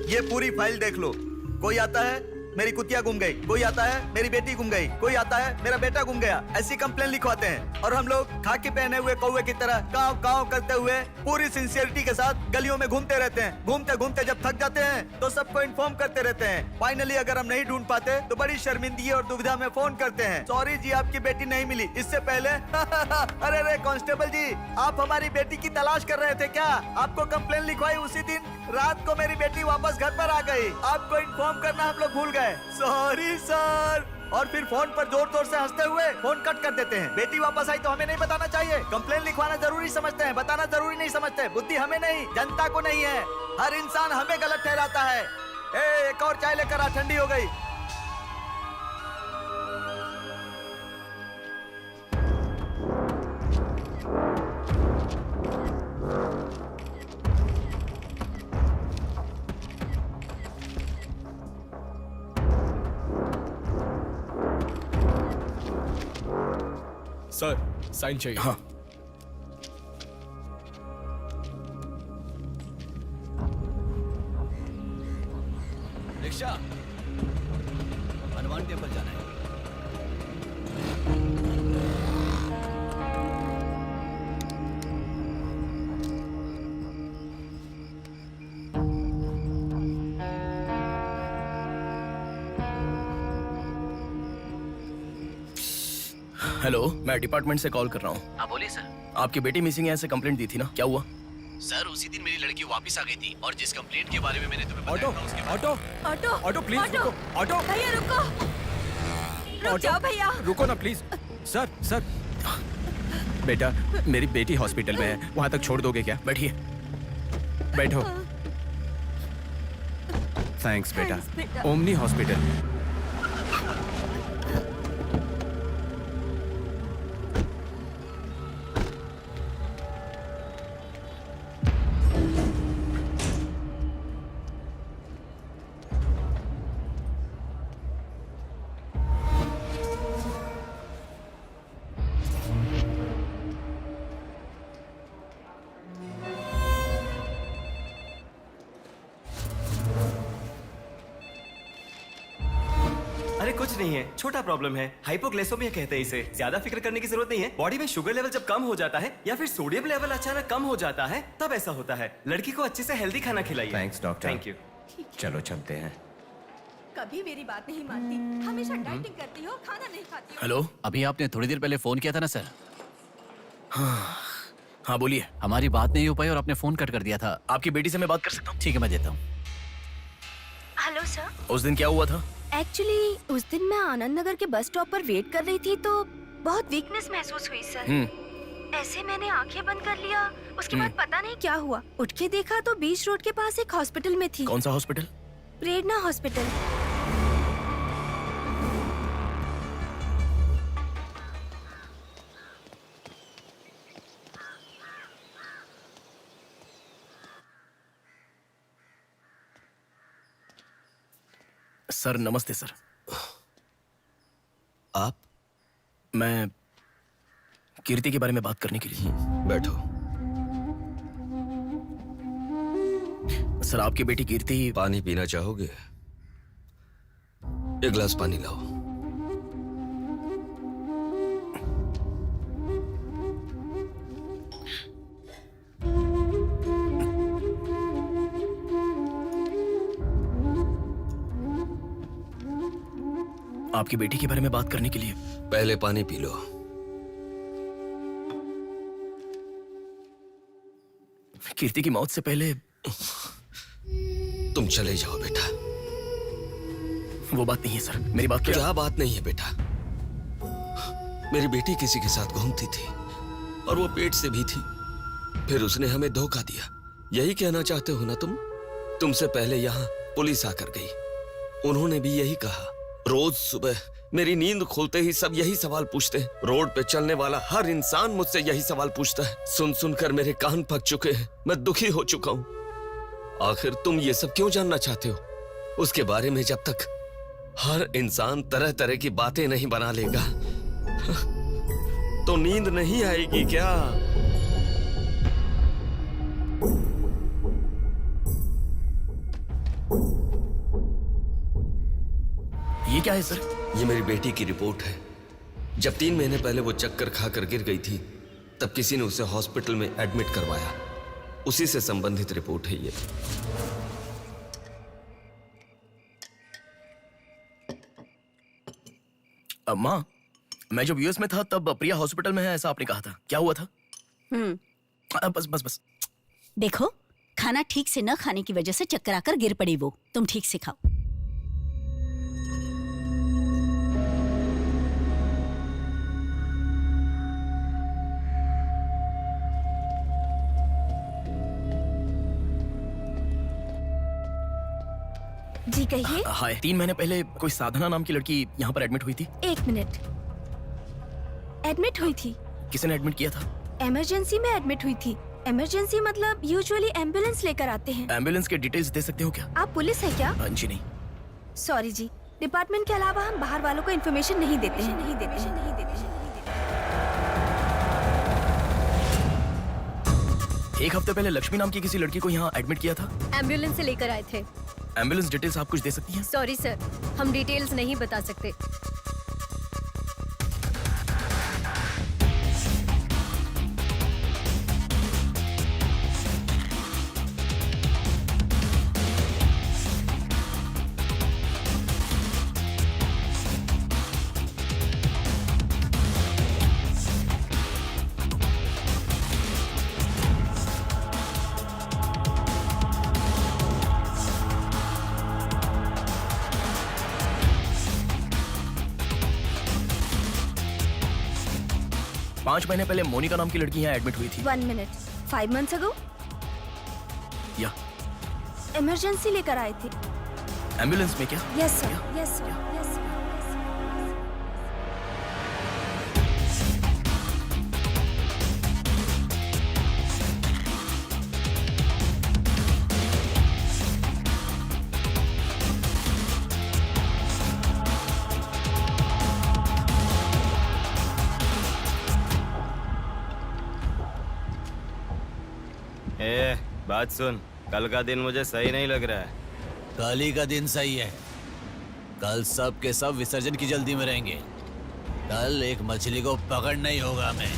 S12: ये पूरी फाइल देख लो। कोई आता है मेरी कुतिया गुम गई, कोई आता है मेरी बेटी गुम गई, कोई आता है मेरा बेटा गुम गया। ऐसी कंप्लेंट लिखवाते हैं और हम लोग खाकी पहने हुए कौवे की तरह काव काव करते हुए पूरी सिंसियरिटी के साथ गलियों में घूमते रहते हैं। घूमते घूमते जब थक जाते हैं तो सबको इन्फॉर्म करते रहते हैं। फाइनली अगर हम नहीं ढूंढ पाते तो बड़ी शर्मिंदगी और दुविधा में फोन करते हैं, सॉरी जी आपकी बेटी नहीं मिली। इससे पहले अरे रे कांस्टेबल जी, आप हमारी बेटी की तलाश कर रहे थे क्या? आपको कंप्लेंट लिखवाई उसी दिन रात को मेरी बेटी वापस घर पर आ गई। आपको इन्फॉर्म करना हम लोग भूल गए, सॉरी सर। और फिर फोन पर जोर जोर से हंसते हुए फोन कट कर देते हैं। बेटी वापस आई तो हमें नहीं बताना चाहिए। कंप्लेंट लिखवाना जरूरी समझते हैं, बताना जरूरी नहीं समझते। बुद्धि हमें नहीं, जनता को नहीं है। हर इंसान हमें गलत ठहराता है। एक और चाय लेकर आ, ठंडी हो गई।
S11: सर साइन चाहिए।
S1: हाँ।
S12: रिक्शा, हनुमान टेम्पल जाना है।
S1: हेलो, मैं डिपार्टमेंट से कॉल कर रहा हूँ।
S12: हाँ बोलिए सर।
S1: आपकी बेटी मिसिंग है ऐसे कंप्लेंट दी थी ना, क्या हुआ?
S12: सर उसी दिन मेरी लड़की वापस आ गई थी और जिस कंप्लेंट के बारे में मैंने तुम्हें
S11: ऑटो
S12: बताया था उसके
S11: ऑटो
S13: ऑटो
S11: ऑटो प्लीज रुको। ऑटो
S13: भैया रुको, रुक जाओ भैया।
S11: रुको ना प्लीज। सर सर, बेटा मेरी बेटी हॉस्पिटल में है, वहां तक छोड़ दोगे क्या?
S1: बैठिए।
S11: बैठो। थैंक्स बेटा।
S13: Thanks, बेटा।
S11: Omni hospital.
S5: अरे कुछ नहीं है, छोटा प्रॉब्लम है। हाइपोग्लाइसेमिया कहते हैं इसे। ज्यादा फिक्र करने की जरूरत नहीं है। बॉडी में शुगर लेवल जब कम हो जाता है या फिर सोडियम लेवल अचानक कम हो जाता है तब ऐसा होता है। लड़की को अच्छे से हेल्दी खाना खिलाइए।
S14: Thanks doctor.
S5: Thank you.
S14: चलो चलते हैं।
S13: कभी मेरी बात नहीं मानती, हमेशा डाइटिंग करती हो, खाना नहीं खाती हो।
S1: हेलो।
S12: अभी आपने थोड़ी देर पहले फोन किया था ना सर?
S1: हाँ बोलिए।
S12: हमारी बात नहीं हो पाई और आपने फोन कट कर दिया था।
S1: आपकी बेटी से मैं बात कर सकता हूँ?
S12: ठीक है, मैं देता हूँ।
S7: Hello sir.
S1: उस दिन क्या हुआ था?
S7: एक्चुअली उस दिन मैं आनंद नगर के बस स्टॉप पर वेट कर रही थी तो बहुत वीकनेस महसूस हुई सर। ऐसे मैंने आंखें बंद कर लिया। उसके बाद पता नहीं क्या हुआ, उठ के देखा तो बीच रोड के पास एक हॉस्पिटल में थी।
S1: कौन सा हॉस्पिटल?
S7: प्रेरणा हॉस्पिटल।
S1: सर नमस्ते सर।
S6: आप?
S1: मैं कीर्ति के बारे में बात करने के लिए।
S6: बैठो।
S1: सर आपकी बेटी कीर्ति।
S6: पानी पीना चाहोगे? एक गिलास पानी लाओ।
S1: आपकी बेटी के बारे में बात करने के लिए।
S6: पहले पानी पी लो।
S1: कीर्ति की मौत से पहले
S6: तुम चले जाओ बेटा।
S1: वो बात नहीं है सर, मेरी बात
S6: क्या बात नहीं है बेटा? मेरी बेटी किसी के साथ घूमती थी और वो पेट से भी थी, फिर उसने हमें धोखा दिया। यही कहना चाहते हो ना तुम? तुमसे पहले यहाँ पुलिस आकर गई, उन्होंने भी यही कहा। रोज सुबह मेरी नींद खुलते ही सब यही सवाल पूछते हैं। रोड पे चलने वाला हर इंसान मुझसे यही सवाल पूछता है। सुन सुनकर मेरे कान पक चुके हैं, मैं दुखी हो चुका हूँ। आखिर तुम ये सब क्यों जानना चाहते हो? उसके बारे में जब तक हर इंसान तरह तरह की बातें नहीं बना लेगा तो नींद नहीं आएगी क्या?
S1: ये क्या है सर?
S6: ये मेरी बेटी की रिपोर्ट है। जब 3 महीने पहले वो चक्कर खाकर गिर गई थी, तब किसी ने उसे हॉस्पिटल में एडमिट करवाया। उसी से संबंधित रिपोर्ट है ये।
S1: माँ, मैं जब यूएस में था तब प्रिया हॉस्पिटल में है ऐसा आपने कहा था, क्या हुआ था? बस बस बस।
S9: देखो, खाना ठीक से न खाने की वजह से चक्कर आकर गिर पड़ी वो। तुम ठीक से खाओ।
S7: जी कहिए।
S1: हाय, 3 महीने पहले कोई साधना नाम की लड़की यहाँ पर एडमिट हुई थी।
S7: 1 मिनट। एडमिट हुई थी?
S1: किसने एडमिट किया था?
S7: इमरजेंसी में एडमिट हुई थी। इमरजेंसी मतलब यूजुअली एम्बुलेंस लेकर आते हैं।
S1: एम्बुलेंस के डिटेल्स दे सकते हो क्या?
S7: आप पुलिस है क्या?
S1: जी नहीं।
S7: सॉरी जी, डिपार्टमेंट के अलावा हम बाहर वालों को इन्फॉर्मेशन नहीं देते हैं। नहीं देते हैं, नहीं देते हैं।
S1: 1 हफ्ते पहले लक्ष्मी नाम की किसी लड़की को यहाँ एडमिट किया था।
S2: एम्बुलेंस से लेकर आए थे।
S1: एम्बुलेंस डिटेल्स आप कुछ दे सकती हैं?
S2: सॉरी सर, हम डिटेल्स नहीं बता सकते।
S1: पांच महीने पहले मोनिका नाम की लड़की यहाँ एडमिट हुई थी।
S7: 1 मिनट। 5 months ago?
S1: या
S7: इमरजेंसी लेकर आए थे।
S1: एम्बुलेंस में क्या?
S7: Yes sir, yes sir, yes sir.
S15: बात सुन, कल का दिन मुझे सही नहीं लग रहा है।
S16: कल ही का दिन सही है। कल सब के सब विसर्जन की जल्दी में रहेंगे। कल एक मछली को पकड़ना ही होगा हमें।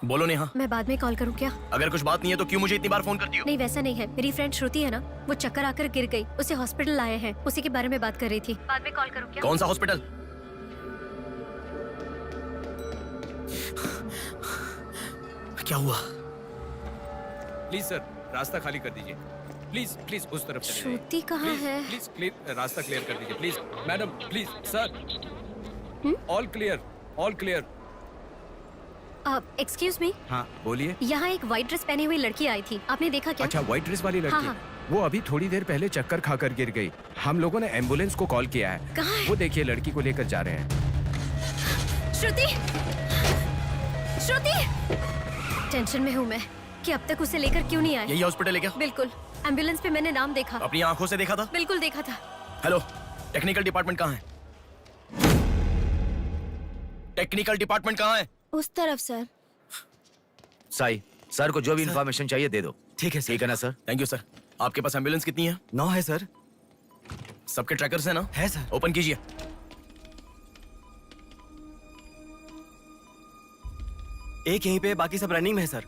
S1: बोलो नेहा।
S2: मैं बाद में कॉल करूं क्या?
S1: अगर कुछ बात नहीं है तो क्यों मुझे इतनी बार फोन करती हो?
S2: नहीं वैसा नहीं है, मेरी फ्रेंड श्रुति है ना, वो चक्कर आकर गिर गई, उसे हॉस्पिटल लाए हैं, उसी के बारे में बात कर रही थी। बाद में कॉल करूं क्या?
S1: कौन सा हॉस्पिटल? क्या हुआ?
S11: प्लीज सर, रास्ता खाली कर दीजिए। प्लीज प्लीज उस तरफ चले जाइए।
S2: श्रुति कहाँ है?
S11: प्लीज क्लियर, रास्ता क्लियर कर दीजिए please. Madam please sir, all clear, all clear.
S2: Excuse me.
S11: हाँ बोलिए।
S2: यहाँ एक व्हाइट ड्रेस पहनी हुई लड़की आई थी, आपने देखा क्या?
S11: अच्छा, व्हाइट ड्रेस वाली लड़की?
S2: हाँ।
S11: वो अभी थोड़ी देर पहले चक्कर खाकर गिर गई। हम लोगों ने एम्बुलेंस को कॉल किया है।
S2: कहाँ है?
S11: वो देखिए लड़की को लेकर जा रहे हैं।
S2: श्रुति, श्रुति! टेंशन में हूँ मैं कि अब तक उसे लेकर क्यों नहीं आए।
S1: यही हॉस्पिटल है क्या?
S2: बिल्कुल। एम्बुलेंस पे मैंने नाम देखा।
S1: अपनी आंखों से देखा था?
S2: बिल्कुल देखा था।
S1: हेलो, टेक्निकल डिपार्टमेंट कहाँ है? टेक्निकल डिपार्टमेंट कहाँ है?
S8: उस तरफ सर।
S4: साई, सर को जो भी इंफॉर्मेशन चाहिए दे दो।
S5: ठीक है सर।
S4: ठीक है ना सर?
S1: Thank you sir. आपके पास एम्बुलेंस कितनी है?
S5: 9 है सर।
S1: सबके ट्रैकर्स है ना?
S5: है सर।
S1: ओपन कीजिए।
S5: एक यहीं पे, बाकी सब रनिंग में है सर।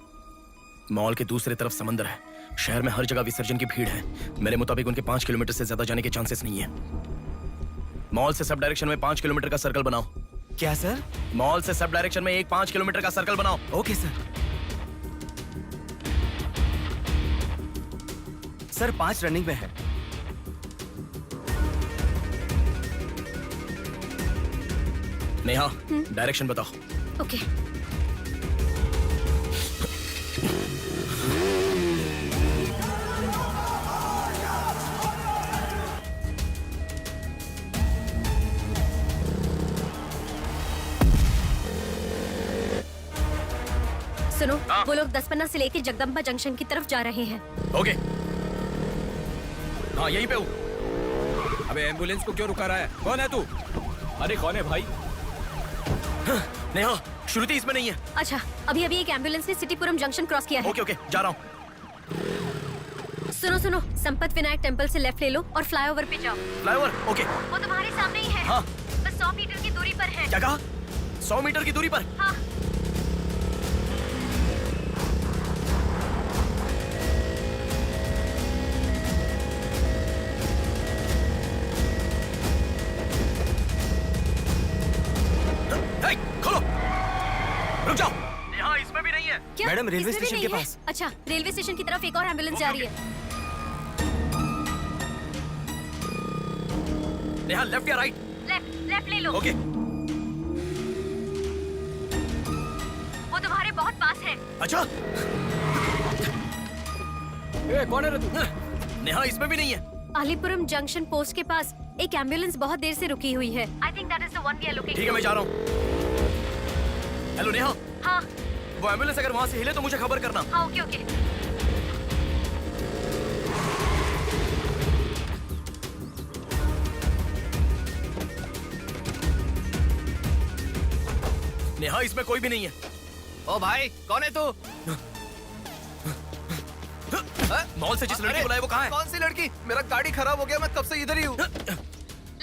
S1: मॉल के दूसरी तरफ समंदर है। शहर में हर जगह विसर्जन की भीड़ है। मेरे मुताबिक उनके 5 किलोमीटर से ज्यादा जाने के चांसेस नहीं है। मॉल से सब डायरेक्शन में 5 किलोमीटर का सर्कल बनाओ।
S5: क्या सर?
S1: मॉल से सब डायरेक्शन में एक 5 किलोमीटर का सर्कल बनाओ।
S5: Okay sir. सर 5 रनिंग में है।
S1: नेहा, डायरेक्शन बताओ।
S2: ओके। सुनो, वो लोग 10 से लेकर जगदम्बा जंक्शन की तरफ जा रहे हैं।
S1: ओके। हाँ, यहीं पे हूँ।
S11: अबे एम्बुलेंस को क्यों रुका रहा है? कौन है तू? अरे कौन है भाई?
S1: नेहा, श्रुति इसमें नहीं है।
S2: अच्छा, अभी अभी एक एम्बुलेंस ने सिटीपुरम जंक्शन क्रॉस किया है।
S1: ओके ओके, जा रहा हूँ।
S2: सुनो सुनो, संपत विनायक टेम्पल से लेफ्ट ले लो और फ्लाईओवर पे जाओ।
S1: फ्लाईओवर? ओके।
S2: वो तुम्हारे सामने ही है।
S1: हाँ।
S2: बस 100 मीटर की दूरी पर है।
S1: क्या कहा? 100 मीटर की दूरी पर?
S2: हाँ।
S1: खोलो, रुक जाओ। यहाँ इसमें भी नहीं है।
S2: क्या?
S5: मैडम, रेलवे
S2: इसमें भी
S5: स्टेशन
S2: नहीं
S5: के
S2: है?
S5: पास।
S2: अच्छा, रेलवे स्टेशन की तरफ एक और एम्बुलेंस जा रही है।
S1: नेहा, लेफ्ट या राइट?
S2: लेफ्ट ले लो।
S1: ओके।
S2: वो तुम्हारे बहुत पास है।
S1: अच्छा।
S11: कौन है रे तू?
S1: नेहा, इसमें भी नहीं है।
S2: अलीपुरम जंक्शन पोस्ट के पास एक एम्बुलेंस बहुत देर से रुकी हुई है। I think that is the one we are looking
S1: ठीक है, मैं जा रहा हूँ। हेलो नेहा।
S2: हाँ।
S1: वो एम्बुलेंस अगर वहाँ से हिले तो मुझे खबर करना।
S2: हाँ, ओके ओके।
S1: नेहा, इसमें कोई भी नहीं है।
S11: ओ भाई, कौन है तू?
S1: मॉल से जिस लड़की बुलाए वो कहाँ है?
S11: कौन सी लड़की? मेरा गाड़ी खराब हो गया, मैं कब से इधर ही हूँ।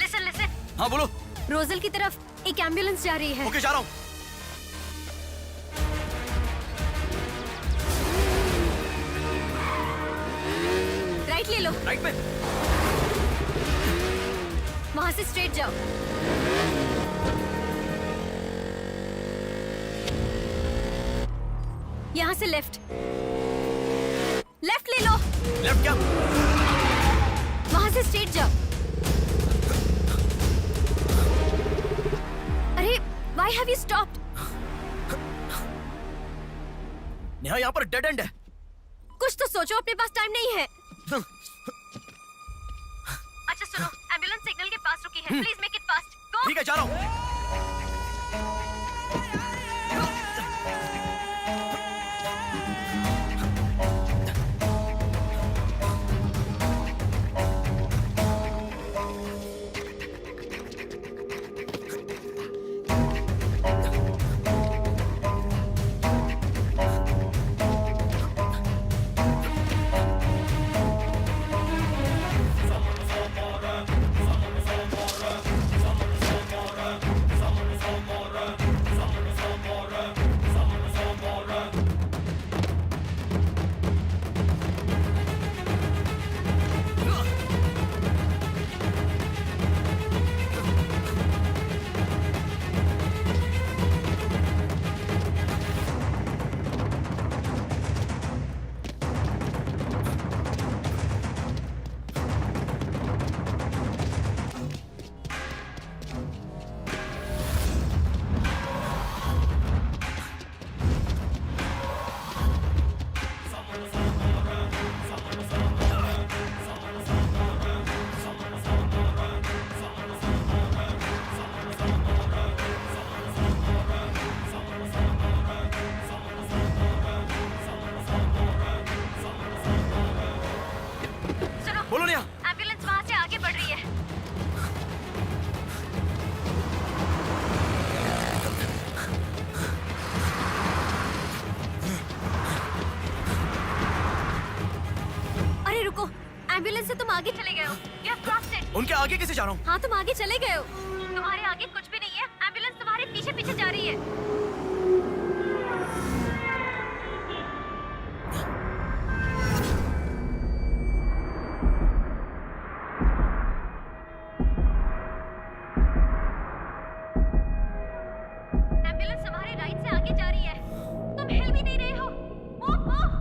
S2: लिसन।
S1: हाँ बोलो।
S2: रोजल की तरफ एक एम्बुलेंस जा रही है।
S1: ओके, जा रहा हूँ।
S2: राइट ले लो।
S1: राइट में?
S2: वहाँ से स्ट्रेट जाओ। यहाँ से लेफ्ट ले लो।
S1: लेफ्ट क्या?
S2: वहाँ से स्ट्रेट जाओ। अरे, why have you stopped?
S1: Neha, यहाँ पर डेड एंड है।
S2: कुछ तो सोचो, अपने पास टाइम नहीं है। अच्छा सुनो, एम्बुलेंस सिग्नल के पास रुकी है। Please make it fast. Go.
S1: ठीक है, जा रहा हूँ।
S2: आगे चले गए हो। You have crossed it.
S1: उनके आगे कैसे जा रहा हूँ?
S2: हाँ तुम आगे चले गए हो। तुम्हारे आगे कुछ भी नहीं है। एम्बुलेंस तुम्हारे पीछे पीछे जा रही है। एम्बुलेंस तुम्हारे राइट से आगे जा रही है। तुम हिल भी नहीं रहे हो। Move fast.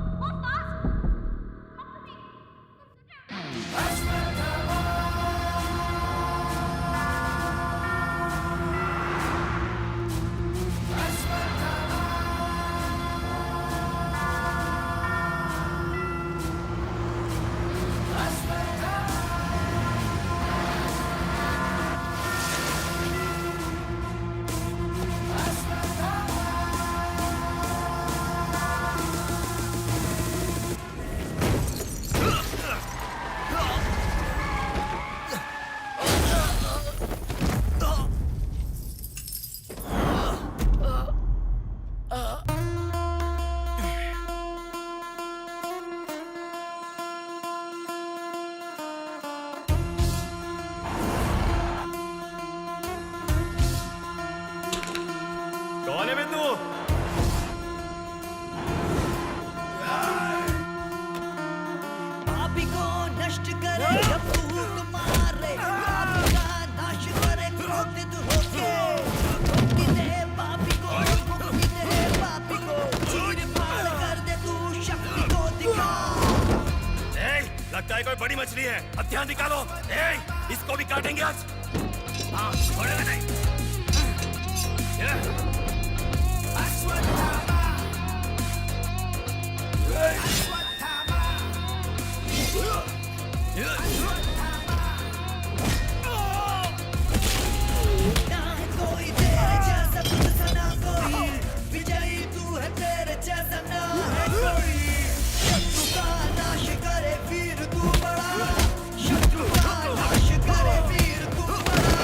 S15: कौन है बे तू?
S10: पापी को नष्ट करे जब भूख मारे, पापी का नाश करे क्रोधित होके। मुक्ति दे पापी को, मुक्ति दे पापी को, चीर फाड़ कर दे तू शक्ति को दिखा।
S15: लगता है कोई बड़ी मछली है। हथियार निकालो। इसको भी काटेंगे आज। हाँ, छोड़ेगा नहीं।
S10: ना है कोई तेरे जैसा, तुझसा ना कोई, विजयी तू है, तेरे जैसा ना है कोई। शत्रु का नाश करे वीर तू बड़ा, शत्रु का नाश करे वीर तू बड़ा।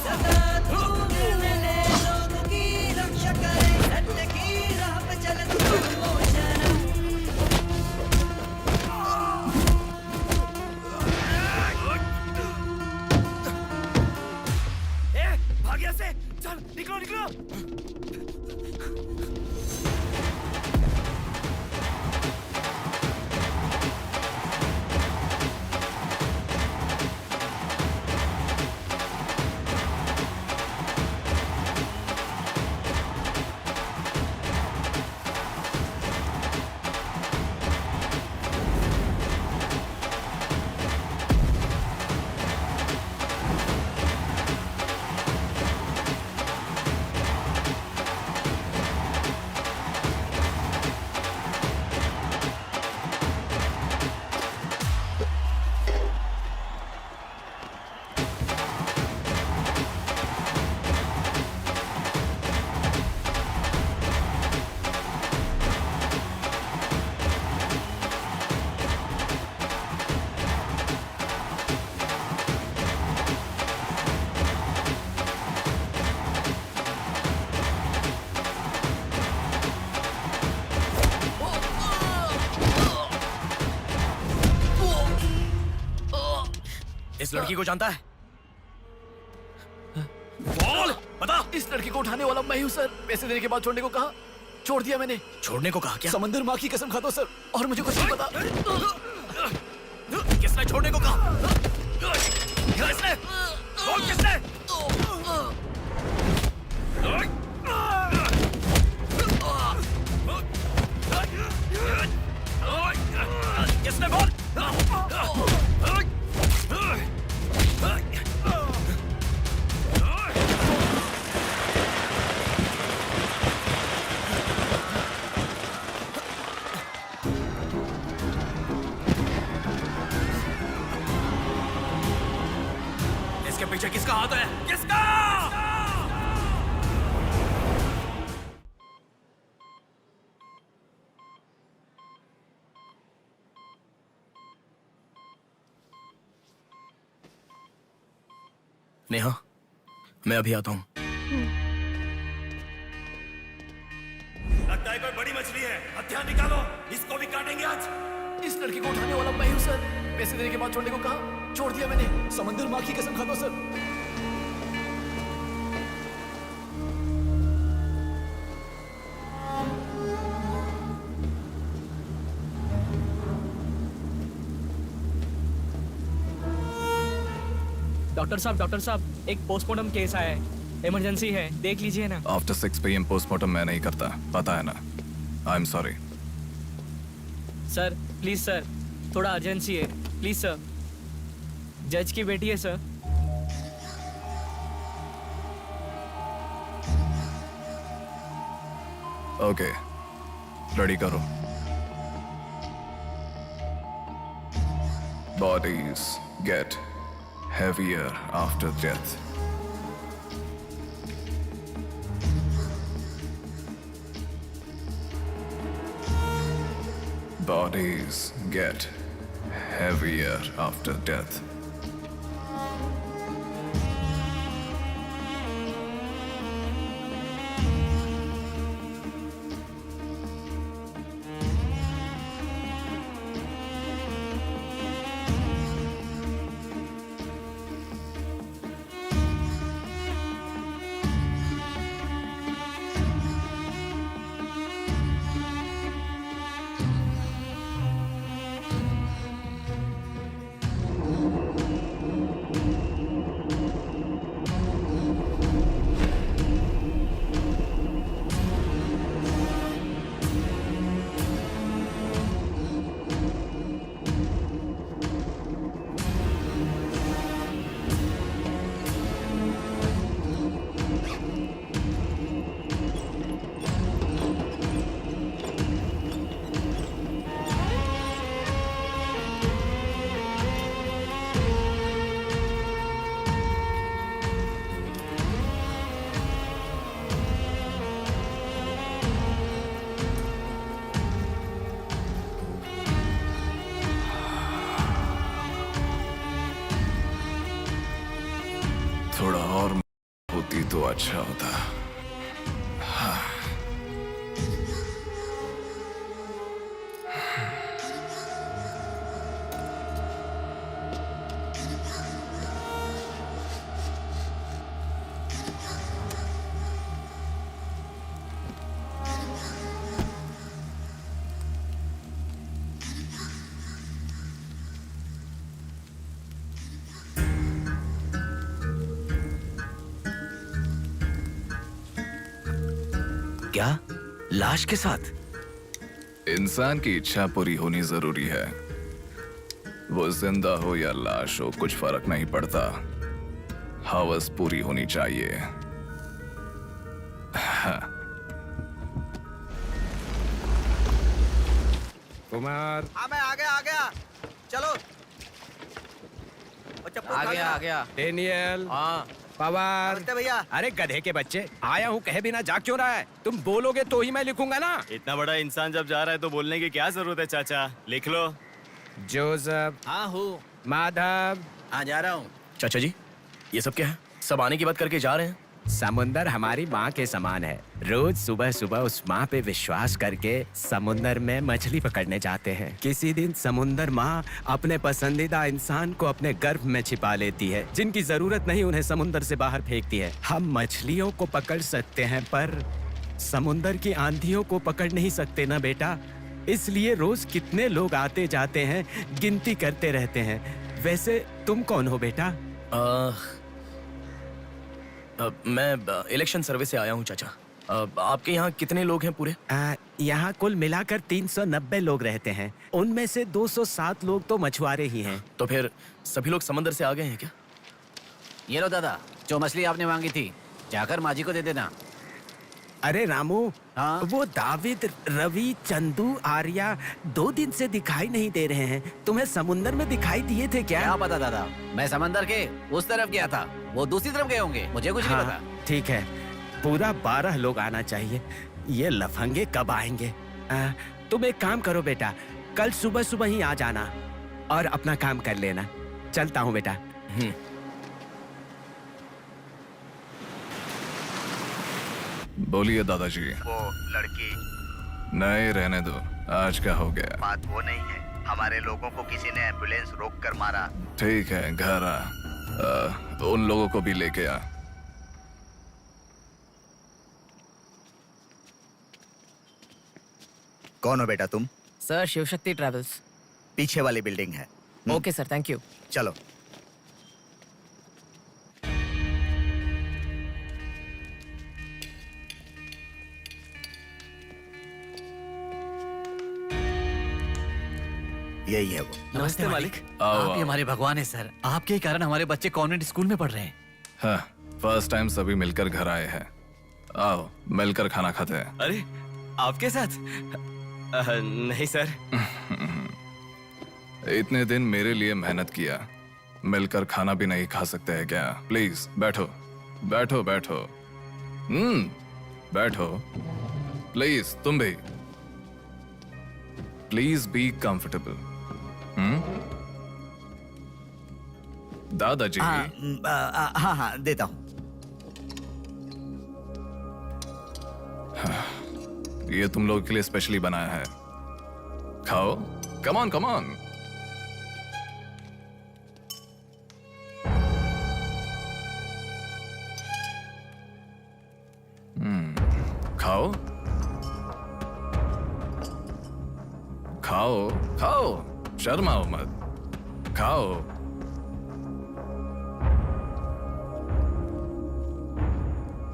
S10: सदा तू निर्णय ले, लोगों की रक्षा करे, सत्य की राह पे चले तू वो जन्म।
S15: भाग यहाँ से। चल निकलो निकलो।
S1: इस लड़की को जानता है?
S15: बोल बता।
S11: इस लड़की को उठाने वाला मैं हूँ सर। पैसे देने के बाद छोड़ने को कहा, छोड़ दिया मैंने।
S1: छोड़ने को कहा क्या?
S11: समंदर माँ की कसम खाता हूँ सर, और मुझे कुछ नहीं पता।
S1: किसने छोड़ने को कहा? किसने? बोल किसने? किसने बोल? इसके पीछे किसका हाथ है? किसका? नेहा, मैं अभी आता हूँ।
S15: लगता है कोई बड़ी मछली है। हथियार निकालो। इसको भी काटेंगे आज।
S11: इस लड़की को उठाने वाला मैं हूँ सर। पैसे देने के बाद छोड़ने को कहा, छोड़ दिया मैंने। समंदर माँ की कसम खाता सर।
S17: डॉक्टर साहब, एक पोस्टमार्टम केस आया है, इमरजेंसी है, देख लीजिए ना।
S3: आफ्टर 6 PM पोस्टमार्टम मैं नहीं करता, पता है ना। I am sorry.
S17: Sir please sir, थोड़ा अर्जेंसी है, प्लीज सर। जज की बेटी है सर।
S3: ओके, रेडी करो। Bodies get heavier after death. Bodies get heavier after death. थोड़ा और होती तो अच्छा होता। हाँ।
S4: क्या? लाश के साथ?
S3: इंसान की इच्छा पूरी होनी जरूरी है। वो जिंदा हो या लाश हो, कुछ फर्क नहीं पड़ता। हवस पूरी होनी चाहिए। हाँ।
S11: कुमार,
S10: हाँ मैं आ गया। चलो।
S4: आ गया।
S11: डेनियल।
S10: हाँ।
S11: पवार।
S10: नमस्ते भैया।
S11: अरे गधे के बच्चे, आया हूँ कहे बिना जाग क्यों रहा है? तुम बोलोगे तो ही मैं लिखूंगा ना।
S5: इतना बड़ा इंसान जब जा रहा है तो बोलने की क्या जरूरत है चाचा? लिख लो।
S11: जोसेफ।
S16: हाँ हूँ।
S11: माधव।
S16: हाँ जा रहा हूँ।
S1: चाचा जी, ये सब क्या है? सब आने की बात करके जा रहे हैं।
S11: समुंदर हमारी माँ के समान है। रोज सुबह सुबह उस माँ पे विश्वास करके समुंदर में मछली पकड़ने जाते हैं। किसी दिन समुंदर माँ अपने पसंदीदा इंसान को अपने गर्भ में छिपा लेती है। जिनकी जरूरत नहीं उन्हें समुंदर से बाहर फेंकती है। हम मछलियों को पकड़ सकते हैं पर समुंदर की आंधियों को पकड़ नहीं सकते ना बेटा। इसलिए रोज कितने लोग आते जाते हैं, गिनती करते रहते हैं। वैसे तुम कौन हो बेटा?
S1: मैं इलेक्शन सर्वे से आया हूँ चाचा। आपके यहाँ कितने लोग हैं पूरे?
S11: यहाँ कुल मिलाकर 390 लोग रहते हैं। उनमें से 207 लोग तो मछुआरे ही हैं।
S1: तो फिर सभी लोग समंदर से आ गए हैं क्या?
S16: ये लो दादा, जो मछली आपने मांगी थी, जाकर माजी को दे देना।
S11: अरे रामू,
S16: हाँ?
S11: वो दाविद, रवि, चंदू, आर्या 2 दिन से दिखाई नहीं दे रहे हैं। तुम्हें समुंदर में दिखाई दिए थे क्या?
S16: क्या पता दादा, मैं समंदर के उस तरफ गया था, वो दूसरी तरफ गए होंगे, मुझे कुछ नहीं
S11: हाँ,
S16: पता।
S11: ठीक है, पूरा 12 लोग आना चाहिए। ये लफंगे कब आएंगे? तुम एक काम करो बेटा, कल सुबह सुबह ही आ जाना और अपना काम कर लेना। चलता हूँ बेटा।
S3: बोलिए दादाजी।
S12: वो लड़की
S3: नहीं रहने दो, आज का हो गया।
S12: बात वो नहीं है, हमारे लोगों को किसी ने एम्बुलेंस रोक कर मारा।
S3: ठीक है, घर आ। उन लोगों को भी लेके आ।
S12: कौन हो बेटा तुम?
S17: Sir Shivshakti travels.
S12: पीछे वाली बिल्डिंग है।
S17: Okay sir, thank you.
S12: चलो। यही है वो।
S16: नमस्ते मालिक।
S3: आओ,
S16: आप ही
S3: आओ।
S16: हमारे भगवान है सर। आपके ही कारण हमारे बच्चे कॉन्वेंट स्कूल में पढ़ रहे हैं।
S3: हाँ, फर्स्ट टाइम सभी मिलकर घर आए हैं। आओ, मिलकर खाना खाते हैं।
S5: अरे आपके साथ? नहीं सर।
S3: इतने दिन मेरे लिए मेहनत किया, मिलकर खाना भी नहीं खा सकते हैं क्या? प्लीज बैठो, बैठो, बैठो। बैठो। प्लीज तुम भी। Please be comfortable. दादाजी।
S12: हाँ हाँ देता हूँ।
S3: ये तुम लोग के लिए स्पेशली बनाया है, खाओ। Come on, come on. खाओ, खाओ, खाओ, शर्माओ मत, खाओ।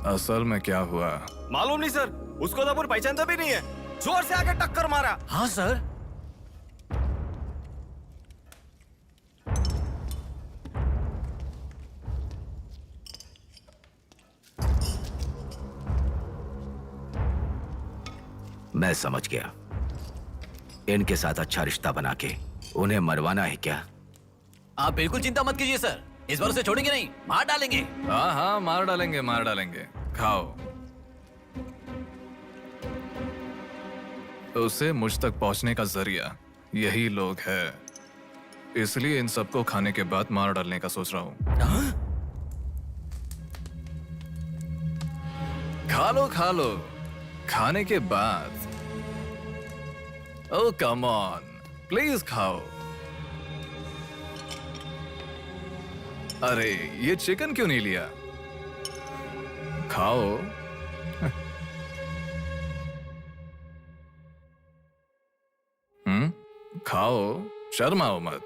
S3: असल में क्या हुआ?
S5: मालूम नहीं सर, उसको तो अपन पहचानता भी नहीं है। जोर से आके टक्कर मारा।
S16: हाँ सर।
S4: मैं समझ गया। इनके साथ अच्छा रिश्ता बना के उन्हें मरवाना है क्या?
S16: आप बिल्कुल चिंता मत कीजिए सर, इस बार उसे छोड़ेंगे नहीं, मार डालेंगे।
S3: हाँ हाँ, मार डालेंगे, मार डालेंगे। खाओ। उसे मुझ तक पहुंचने का जरिया यही लोग है, इसलिए इन सबको खाने के बाद मार डालने का सोच रहा हूं। खा लो, खा लो, खाने के बाद। ओह कम ऑन, प्लीज खाओ। अरे ये चिकन क्यों नहीं लिया? खाओ। खाओ, शर्माओ मत।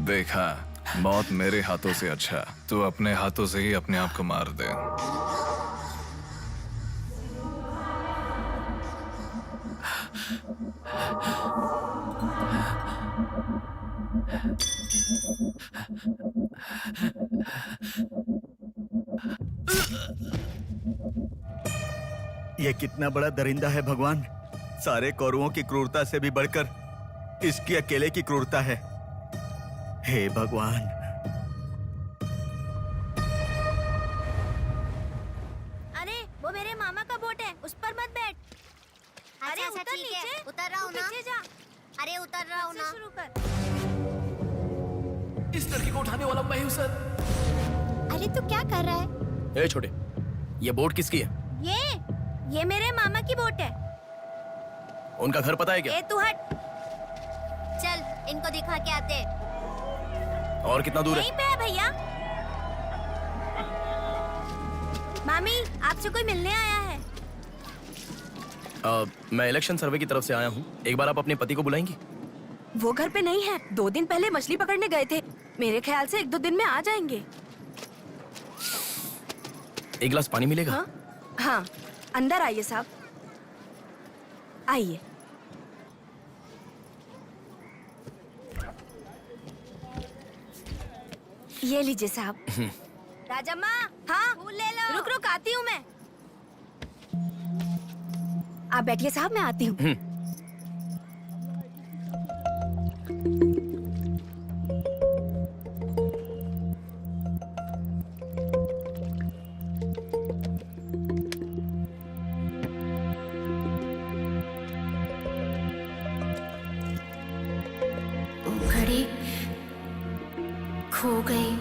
S3: देखा, मौत मेरे हाथों से अच्छा तू अपने हाथों से ही अपने आप को मार दे।
S12: ये कितना बड़ा दरिंदा है भगवान। सारे कौरवों की क्रूरता से भी बढ़कर इसकी अकेले की क्रूरता है। हे भगवान।
S7: अरे वो मेरे मामा का बोट है, उस पर मत बैठ। अरे उतर नीचे, उतर रहा हूँ ना। पीछे जा। अरे उतर रहा हूँ ना। शुरू कर।
S1: इस लड़की को उठाने वाला मैं हूँ सर।
S7: अरे तू क्या कर रहा है?
S1: ए छोटे, ये बोट किसकी है?
S7: ये मेरे मामा की बोट है।
S1: उनका घर पता है क्या?
S7: ए तू हट। चल इनको दिखा के आते।
S1: और कितना दूर है?
S7: यहीं पे है भैया। मामी आपसे कोई मिलने आया है।
S1: मैं इलेक्शन सर्वे की तरफ से आया हूँ। एक बार आप अपने पति को बुलाएंगी?
S13: वो घर पे नहीं है, 2 दिन पहले मछली पकड़ने गए थे। मेरे ख्याल से 1-2 दिन में आ जाएंगे।
S1: एक गिलास पानी मिलेगा?
S13: हाँ, अंदर आइए साहब, आइए। ये लीजिए साहब।
S7: राजम्मा,
S13: हाँ
S7: फूल ले लो।
S13: रुक रुक आती हूँ मैं। आप बैठिए साहब, मैं आती हूँ।
S8: घड़ी खो गई।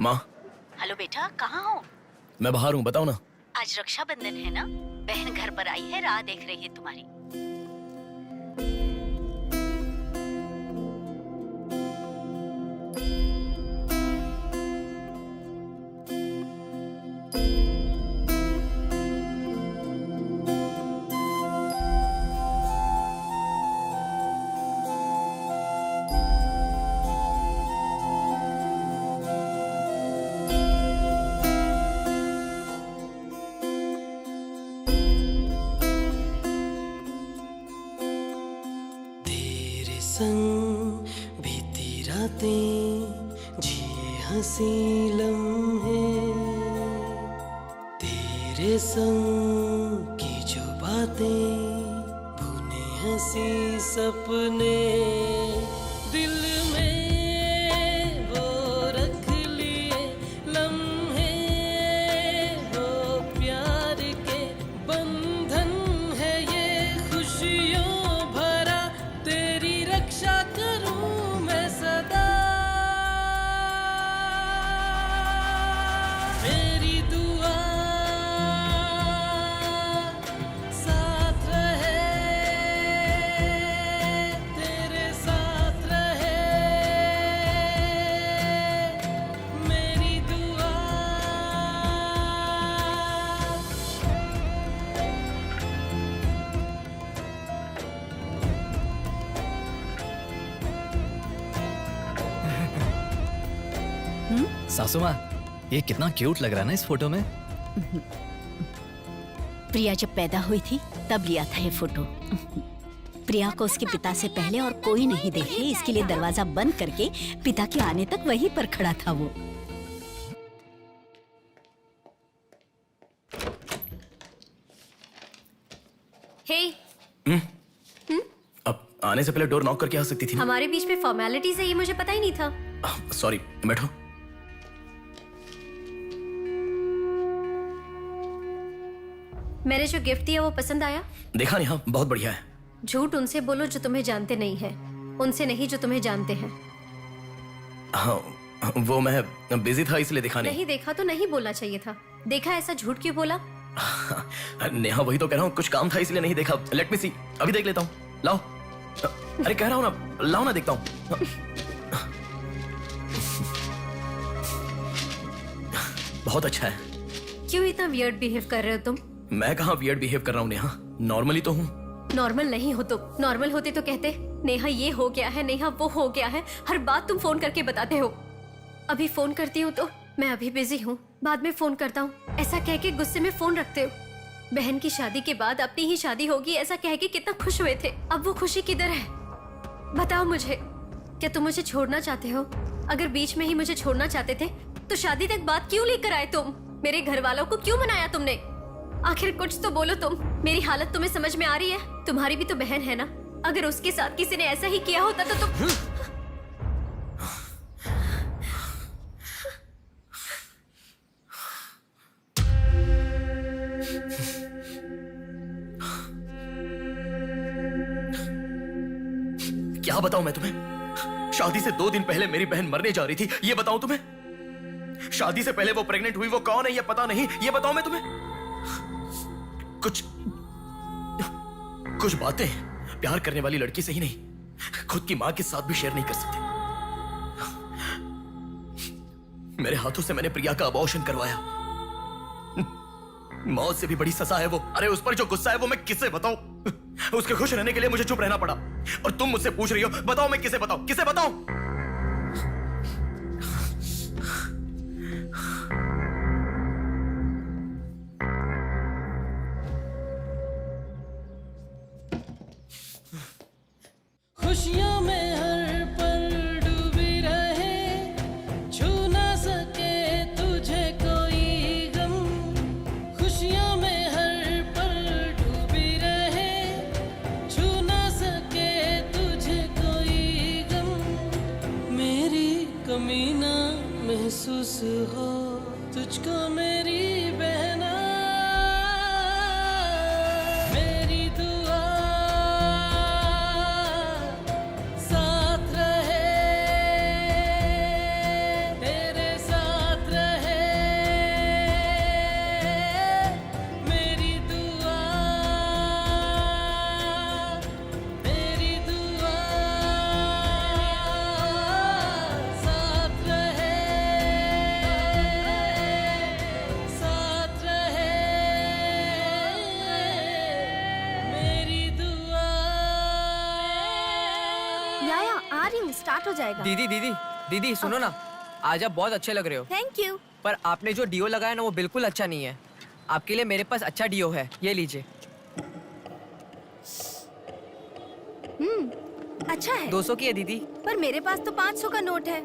S1: माँ,
S9: हेलो बेटा, कहाँ हो?
S1: मैं बाहर हूँ, बताओ ना।
S9: आज रक्षाबंधन है ना, बहन घर पर आई है, राह देख रही है तुम्हारी।
S18: संग बीती रातें जिए हंसी लम्हे, तेरे संग की जो बातें बुने हंसी सपने, दिल में वो रख लिए लम्हे, वो प्यार के बंधन है ये खुशियों भरा, तेरी रक्षा करूं मैं सदा, मेरी दुआ साथ रहे, तेरे साथ रहे, मेरी दुआ।
S17: सासू माँ, ये कितना क्यूट लग रहा है ना इस फोटो में।
S9: प्रिया जब पैदा हुई थी तब लिया था ये फोटो। प्रिया को उसके पिता से पहले और कोई नहीं देखे, इसके लिए दरवाजा बंद करके पिता के आने तक वहीं पर खड़ा था वो।
S2: हे,
S1: अब आने से पहले डोर नॉक करके आ सकती थी ना?
S2: हमारे बीच में फॉर्मेलिटीज है, ये मुझे पता ही नहीं था।
S1: सॉरी, बैठो।
S2: मैंने जो गिफ्ट दिया वो पसंद आया?
S1: देखा नहीं? हाँ, बहुत बढ़िया है।
S2: झूठ उनसे बोलो जो तुम्हें जानते नहीं है, उनसे नहीं जो तुम्हें जानते हैं।
S1: हाँ, वो मैं बिजी था इसलिए दिखा नहीं।
S2: नहीं देखा तो नहीं बोलना चाहिए था। देखा, ऐसा झूठ क्यों बोला?
S1: नेहा, वही तो कह रहा हूँ, कुछ काम था इसलिए नहीं देखा। लेट मी सी, अभी देख लेता हूँ। लाओ। अरे कह रहा हूँ ना, लाओ ना, देखता हूँ। बहुत अच्छा है।
S2: क्यों इतना वियर्ड बिहेव कर रहे हो तुम?
S1: मैं कहाँ वियर्ड बिहेव कर रहा हूँ नेहा, नॉर्मली तो हूँ।
S2: नॉर्मल नहीं हो तुम। नॉर्मल होते तो कहते नेहा ये हो गया है, नेहा वो हो गया है। हर बात तुम फोन करके बताते हो। अभी फोन करती हूँ तो मैं अभी बिजी हूँ, बाद में फोन करता हूँ, ऐसा कह के गुस्से में फोन रखते हो। बहन की शादी के बाद अपनी ही शादी होगी ऐसा कह के कितना खुश हुए थे, अब वो खुशी किधर है? बताओ मुझे, क्या तुम मुझे छोड़ना चाहते हो? अगर बीच में ही मुझे छोड़ना चाहते थे तो शादी तक बात क्यों लेकर आए तुम? मेरे घर वालों को क्यों मनाया तुमने? आखिर कुछ तो बोलो तुम। मेरी हालत तुम्हें समझ में आ रही है? तुम्हारी भी तो बहन है ना, अगर उसके साथ किसी ने ऐसा ही किया होता तो तुम
S1: क्या बताऊं मैं तुम्हें? शादी से 2 दिन पहले मेरी बहन मरने जा रही थी, ये बताऊं तुम्हें? शादी से पहले वो प्रेग्नेंट हुई, वो कौन है ये पता नहीं, ये बताऊं मैं तुम्हें? कुछ बातें प्यार करने वाली लड़की से ही नहीं, खुद की मां के साथ भी शेयर नहीं कर सकते। मेरे हाथों से मैंने प्रिया का अबॉर्शन करवाया। मौत से भी बड़ी सजा है वो। अरे उस पर जो गुस्सा है वो मैं किसे बताऊं? उसके खुश रहने के लिए मुझे चुप रहना पड़ा, और तुम मुझसे पूछ रही हो बताओ मैं किसे बताऊं, किसे बताऊं?
S18: खुशियों में हर पल डूबी रहे, छू ना सके तुझे कोई गम। खुशियों में हर पल डूबी रहे, छू ना सके तुझे कोई गम। मेरी कमी ना महसूस हो तुझको मेरी बहना, मेरी दुआ साथ रहे, तेरे साथ रहे। मेरी दुआ साथ रहे, साथ रहे। मेरी दुआ।
S7: याया आ रही हूँ, स्टार्ट हो जाएगा।
S17: दीदी दीदी दीदी सुनो ना, आज आप बहुत अच्छे लग रहे हो।
S7: Thank you.
S17: पर आपने जो डियो लगाया ना वो बिल्कुल अच्छा नहीं है। आपके लिए मेरे पास अच्छा डियो है, ये लीजिए।
S7: अच्छा है।
S17: 200 की है दीदी।
S7: पर मेरे पास तो 500 का नोट है।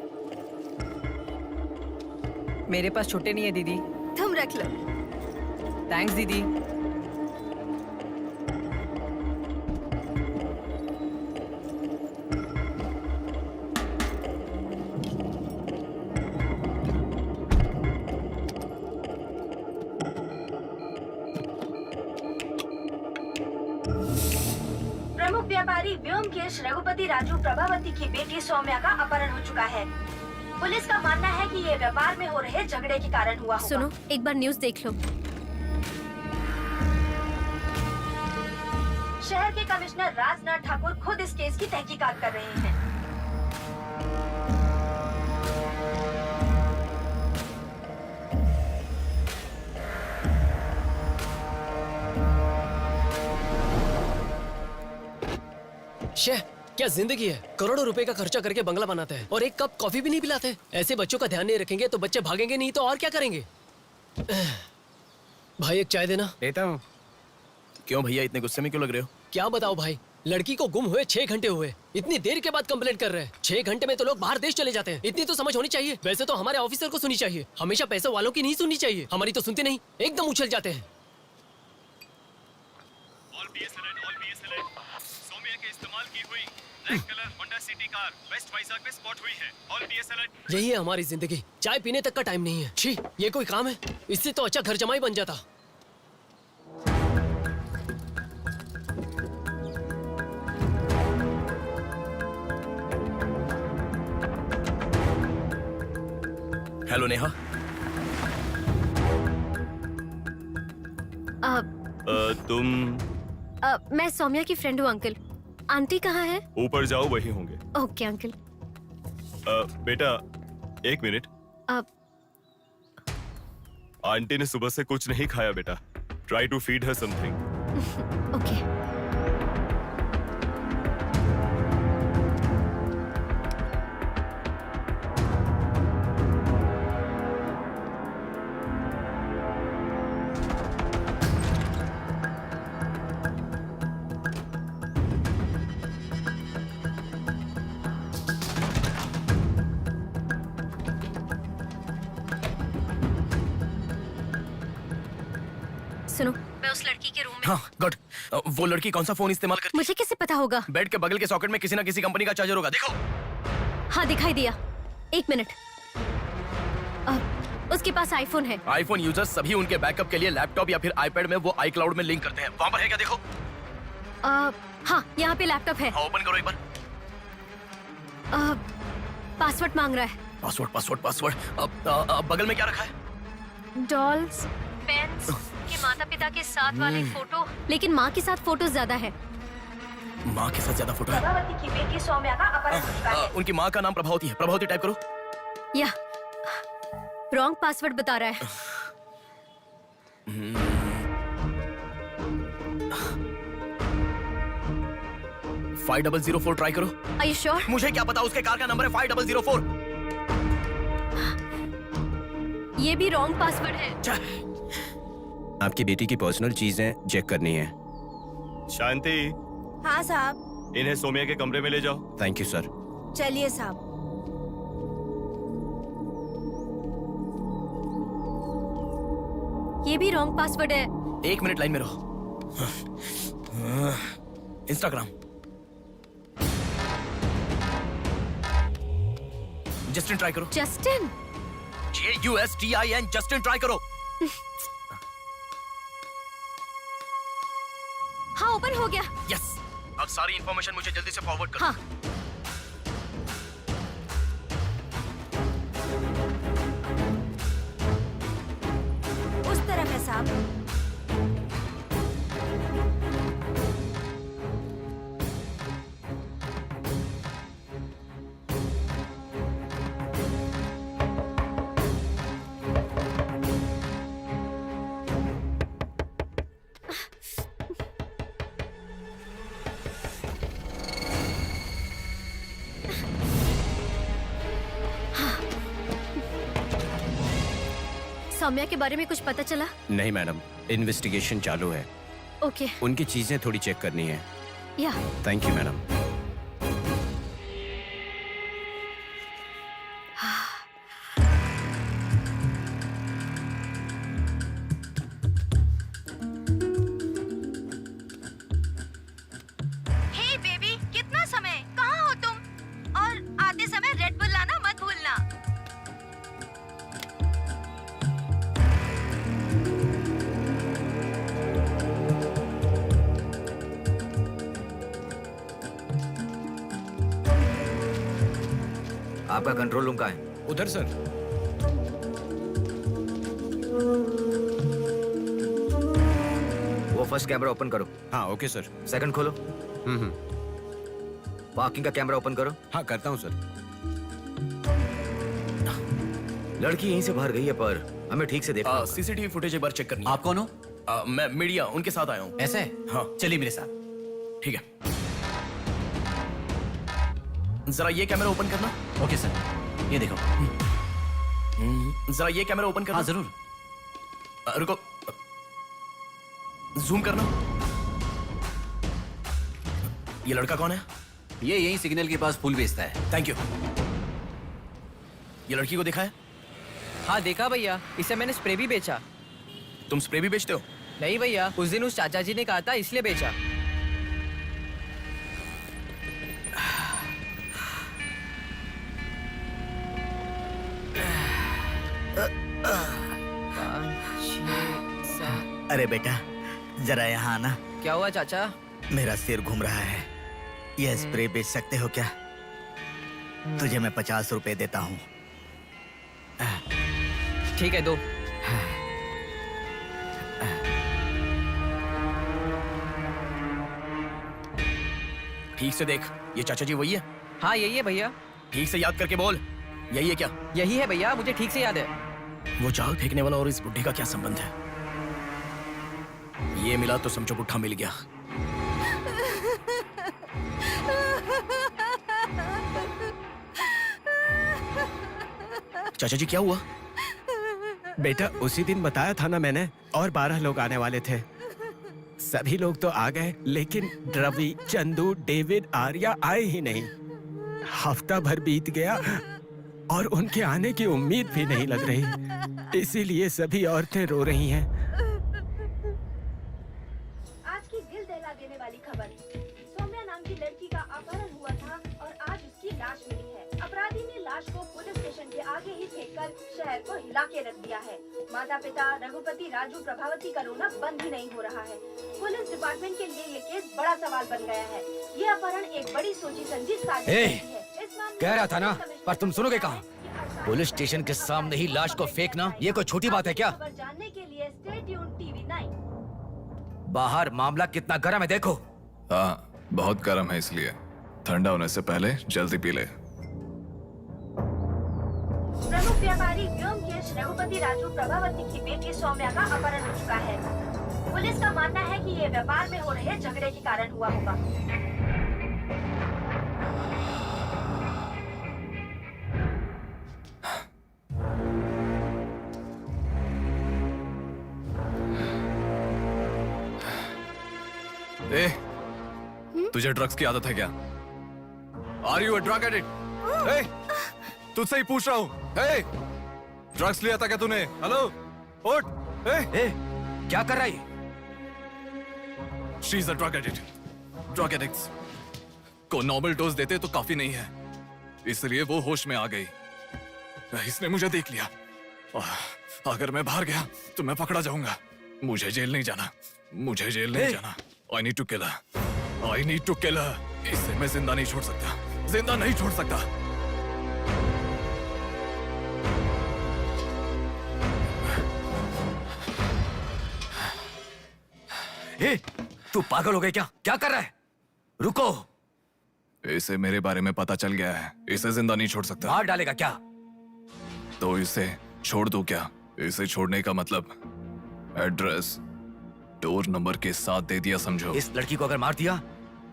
S17: मेरे पास छोटे नहीं है दीदी।
S7: तुम रख लो।
S17: थैंक्स दीदी।
S13: प्रमुख व्यापारी व्योमकेश रघुपति राजू प्रभावती की बेटी सौम्या का अपहरण हो चुका है। पुलिस का मानना है कि ये व्यापार में हो रहे झगड़े के कारण हुआ होगा।
S2: सुनो, एक बार न्यूज़ देख लो।
S13: शहर के कमिश्नर राजनाथ ठाकुर खुद इस केस की तहकीकात कर रहे हैं।
S19: शेह, क्या जिंदगी है? करोड़ों रुपए का खर्चा करके बंगला बनाते हैं और एक कप कॉफी भी नहीं पिलाते। ऐसे बच्चों का ध्यान नहीं रखेंगे तो बच्चे भागेंगे नहीं तो और क्या करेंगे? भाई एक चाय देना।
S1: देता हूँ। क्यों भैया इतने गुस्से में क्यों लग रहे हो?
S19: क्या बताओ भाई, लड़की को गुम हुए 6 घंटे हुए, इतनी देर के बाद कंप्लेंट कर रहे हैं। 6 घंटे में तो लोग बाहर देश चले जाते हैं। इतनी तो समझ होनी चाहिए। वैसे तो हमारे ऑफिसर को सुनी चाहिए, हमेशा पैसे वालों की नहीं सुननी चाहिए। हमारी तो सुनते नहीं, एकदम उछल जाते हैं। यही है हमारी जिंदगी, चाय पीने तक का टाइम नहीं है। छी, ये कोई काम है? इससे तो अच्छा घर जमाई बन जाता।
S1: हेलो नेहा।
S15: तुम?
S2: मैं सौम्या की फ्रेंड हूँ अंकल। आंटी कहाँ है?
S15: ऊपर जाओ, वही होंगे।
S2: Okay uncle.
S15: बेटा 1 मिनट। आंटी ने सुबह से कुछ नहीं खाया बेटा। Try to feed her something.
S2: Okay. सुनो, मैं उस लड़की के रूम में।
S1: हाँ गुड। वो लड़की कौन सा फोन इस्तेमाल करती
S2: मुझे कैसे पता होगा?
S1: बेड के बगल के सॉकेट में किसी ना किसी कंपनी का चार्जर होगा, देखो।
S2: हाँ दिखाई दिया। 1 मिनट। उसके पास आईफोन है।
S1: आईफोन यूजर्स सभी उनके बैकअप के लिए लैपटॉप या फिर आईपैड में वो iCloud में लिंक करते हैं। वहाँ पर है क्या, देखो।
S2: हाँ यहाँ पे लैपटॉप है।
S1: हाँ, ओपन करो एक बार।
S2: पासवर्ड मांग रहा है।
S1: पासवर्ड। अब बगल में क्या रखा है?
S2: डॉल्स, पेन्स, के माता पिता के साथ वाले फोटो, लेकिन माँ के साथ फोटो ज्यादा है।
S1: माँ के साथ ज्यादा फोटो है?
S13: प्रभावती की बेटी सौम्या का अपहरण हो चुका है।
S1: उनकी माँ का नाम प्रभावती है। प्रभावती टाइप करो।
S2: या रॉन्ग पासवर्ड बता रहा है।
S1: 5004 ट्राई करो।
S2: Are you sure?
S1: मुझे क्या पता, उसके कार का नंबर है 5004।
S2: ये भी रॉन्ग पासवर्ड है।
S11: आपकी बेटी की पर्सनल चीजें चेक करनी है।
S15: शांति,
S7: हाँ साहब।
S15: इन्हें सोमिया के कमरे में ले जाओ।
S11: Thank you sir.
S7: चलिए साहब।
S2: ये भी रॉन्ग पासवर्ड है।
S1: 1 मिनट लाइन में रहो। इंस्टाग्राम। जस्टिन ट्राई करो।
S2: जस्टिन?
S1: JUSTIN, जस्टिन ट्राई करो।
S2: हाँ ओपन हो गया।
S1: यस। अब सारी इंफॉर्मेशन मुझे जल्दी से फॉरवर्ड करो।
S2: हाँ।
S7: उस तरफ है साहब।
S2: सौम्या के बारे में कुछ पता चला?
S11: नहीं मैडम, इन्वेस्टिगेशन चालू है।
S2: ओके।
S11: उनकी चीजें थोड़ी चेक करनी है।
S2: या
S11: thank you madam.
S7: Hey baby, कितना समय? कहाँ हो तुम? और आते समय रेड बुल लाना मत भूलना।
S4: आपका कंट्रोल रूम कहाँ है?
S11: उधर सर।
S4: वो फर्स्ट कैमरा ओपन करो।
S11: हाँ ओके सर।
S4: सेकंड खोलो। पार्किंग का कैमरा ओपन करो।
S11: हाँ करता हूँ सर।
S4: लड़की यहीं से बाहर गई है, पर हमें ठीक से देखना होगा।
S1: सीसीटीवी फुटेज एक बार चेक करनी है।
S16: आप कौन हो?
S1: मैं मीडिया, उनके साथ आया हूँ।
S16: ऐसे?
S1: हाँ।
S16: चलिए मेरे साथ।
S1: ठीक है। जरा ये कैमरा ओपन करना।
S16: ओके सर, ये देखो।
S1: जरा ये कैमरा ओपन करना।
S16: हाँ जरूर।
S1: रुको, जूम करना। ये लड़का कौन है?
S16: ये यही सिग्नल के पास फूल बेचता है।
S1: Thank you. ये लड़की को देखा है?
S17: हाँ देखा भैया, इसे मैंने स्प्रे भी बेचा।
S1: तुम स्प्रे भी बेचते हो?
S17: नहीं भैया, उस दिन उस चाचा जी ने कहा था इसलिए बेचा।
S12: अरे बेटा, जरा यहाँ आना।
S17: क्या हुआ चाचा?
S12: मेरा सिर घूम रहा है। यह स्प्रे बेच सकते हो क्या? तुझे मैं 50 रुपए देता हूँ।
S17: ठीक है, दो।
S1: ठीक से देख, ये चाचा जी वही है?
S17: हाँ यही है भैया।
S1: ठीक से याद करके बोल, यही है क्या?
S17: यही है भैया, मुझे ठीक से याद है।
S1: वो जाल फेंकने वाला और इस बुढ़े का क्या संबंध है? ये मिला तो समझो पुट्ठा मिल गया। चाचा जी क्या हुआ?
S11: बेटा उसी दिन बताया था ना मैंने, और 12 लोग आने वाले थे। सभी लोग तो आ गए, लेकिन रवि, चंदू, डेविड, आर्या आए ही नहीं। हफ्ता भर बीत गया और उनके आने की उम्मीद भी नहीं लग रही। इसीलिए सभी औरतें रो रही हैं।
S13: आजकल शहर को हिला के रख दिया है। माता पिता रघुपति राजू प्रभावती का रोना बंद ही नहीं हो रहा है। पुलिस डिपार्टमेंट के लिए ये केस बड़ा सवाल बन गया है। ये अपहरण एक बड़ी सोची समझी साजिश है। इस मामले
S4: कह रहा था ना,
S13: में
S4: पर तुम सुनोगे कहाँ? पुलिस स्टेशन के सामने ही लाश को फेंकना ये कोई छोटी बात है क्या?
S13: खबर जानने के लिए स्टे ट्यून्ड टीवी 9।
S4: बाहर मामला कितना गर्म है देखो।
S3: हाँ, बहुत गर्म है, इसलिए ठंडा होने से पहले जल्दी पी ले।
S13: प्रमुख व्यापारी व्योमकेश रघुपति राजू प्रभावती की बेटी सौम्या का अपहरण हो चुका है। पुलिस का मानना है कि ये व्यापार में हो रहे झगड़े के कारण हुआ होगा।
S3: ए, तुझे ड्रग्स की आदत है क्या? Are you a drug addict? ए, तुझसे ही पूछ रहा हूँ। ए, ड्रग्स लिया था क्या तूने? हेलो, उठ। ए,
S4: क्या कर रहा है?
S3: She is a drug addict. Drug addicts को नॉर्मल डोज देते तो काफी नहीं है, इसलिए वो होश में आ गई। इसने मुझे देख लिया। अगर मैं बाहर गया तो मैं पकड़ा जाऊंगा। मुझे जेल नहीं जाना, मुझे जेल नहीं जाना। I need to kill her. I need to kill her. इसे मैं जिंदा नहीं छोड़ सकता, जिंदा नहीं छोड़ सकता।
S4: ए, तू पागल हो गई क्या? क्या कर रहा है? रुको।
S3: इसे मेरे बारे में पता चल गया है, इसे जिंदा नहीं छोड़ सकता।
S4: मार डालेगा क्या?
S3: तो इसे छोड़ दूं क्या? इसे छोड़ने का मतलब एड्रेस डोर नंबर के साथ दे दिया, समझो।
S4: इस लड़की को अगर मार दिया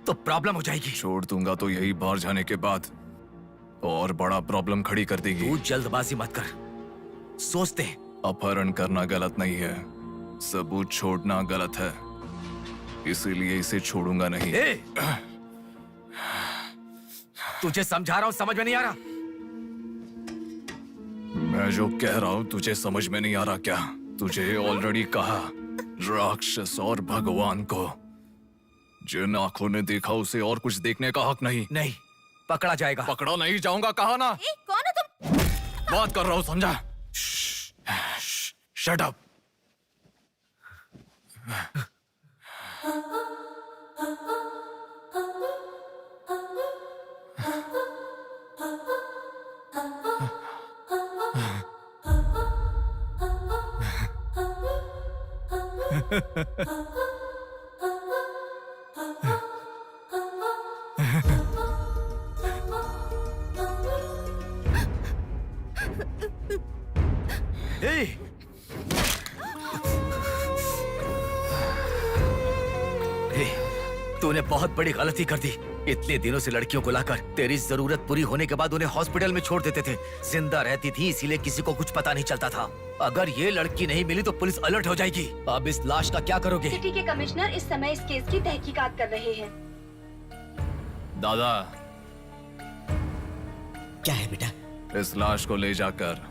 S4: तो प्रॉब्लम हो जाएगी।
S3: छोड़ दूंगा तो यही बाहर जाने के बाद और बड़ा प्रॉब्लम खड़ी कर देगी।
S4: तू जल्दबाजी मत कर, सोचते हैं।
S3: अपहरण करना गलत नहीं है, सबूत छोड़ना गलत है, इसीलिए इसे छोड़ूंगा नहीं।
S4: तुझे समझा रहा हूं, समझ में नहीं आ रहा?
S3: मैं जो कह रहा हूं तुझे समझ में नहीं आ रहा क्या? तुझे ऑलरेडी कहा, राक्षस और भगवान को जिन आंखों ने देखा उसे और कुछ देखने का हक नहीं।
S4: नहीं, पकड़ा जाएगा।
S3: पकड़ा नहीं जाऊंगा, कहा ना।
S8: कौन हो तुम?
S3: बात कर रहा हूं, समझा? Shut up.
S4: तूने बहुत बड़ी गलती कर दी। इतने दिनों से लड़कियों को लाकर तेरी जरूरत पूरी होने के बाद उन्हें हॉस्पिटल में छोड़ देते थे। जिंदा रहती थी इसीलिए किसी को कुछ पता नहीं चलता था। अगर ये लड़की नहीं मिली तो पुलिस अलर्ट हो जाएगी। अब इस लाश का क्या करोगे?
S13: सिटी के कमिश्नर इस समय इस केस की तहकीकात कर रहे हैं।
S3: दादा,
S6: क्या है बेटा?
S3: इस लाश को ले जाकर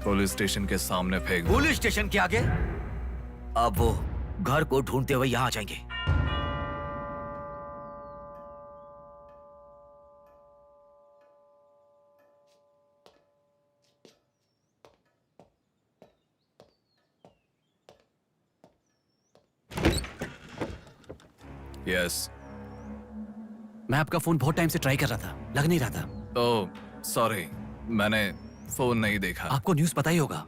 S3: पुलिस स्टेशन के सामने फेंक दो।
S4: पुलिस स्टेशन के आगे? अब वो घर को ढूंढते हुए यहाँ आ जाएंगे।
S3: यस।
S14: मैं आपका फोन बहुत टाइम से ट्राई कर रहा था, लग नहीं रहा था।
S3: ओह, सॉरी, मैंने फोन नहीं देखा।
S14: आपको न्यूज़ पता ही होगा,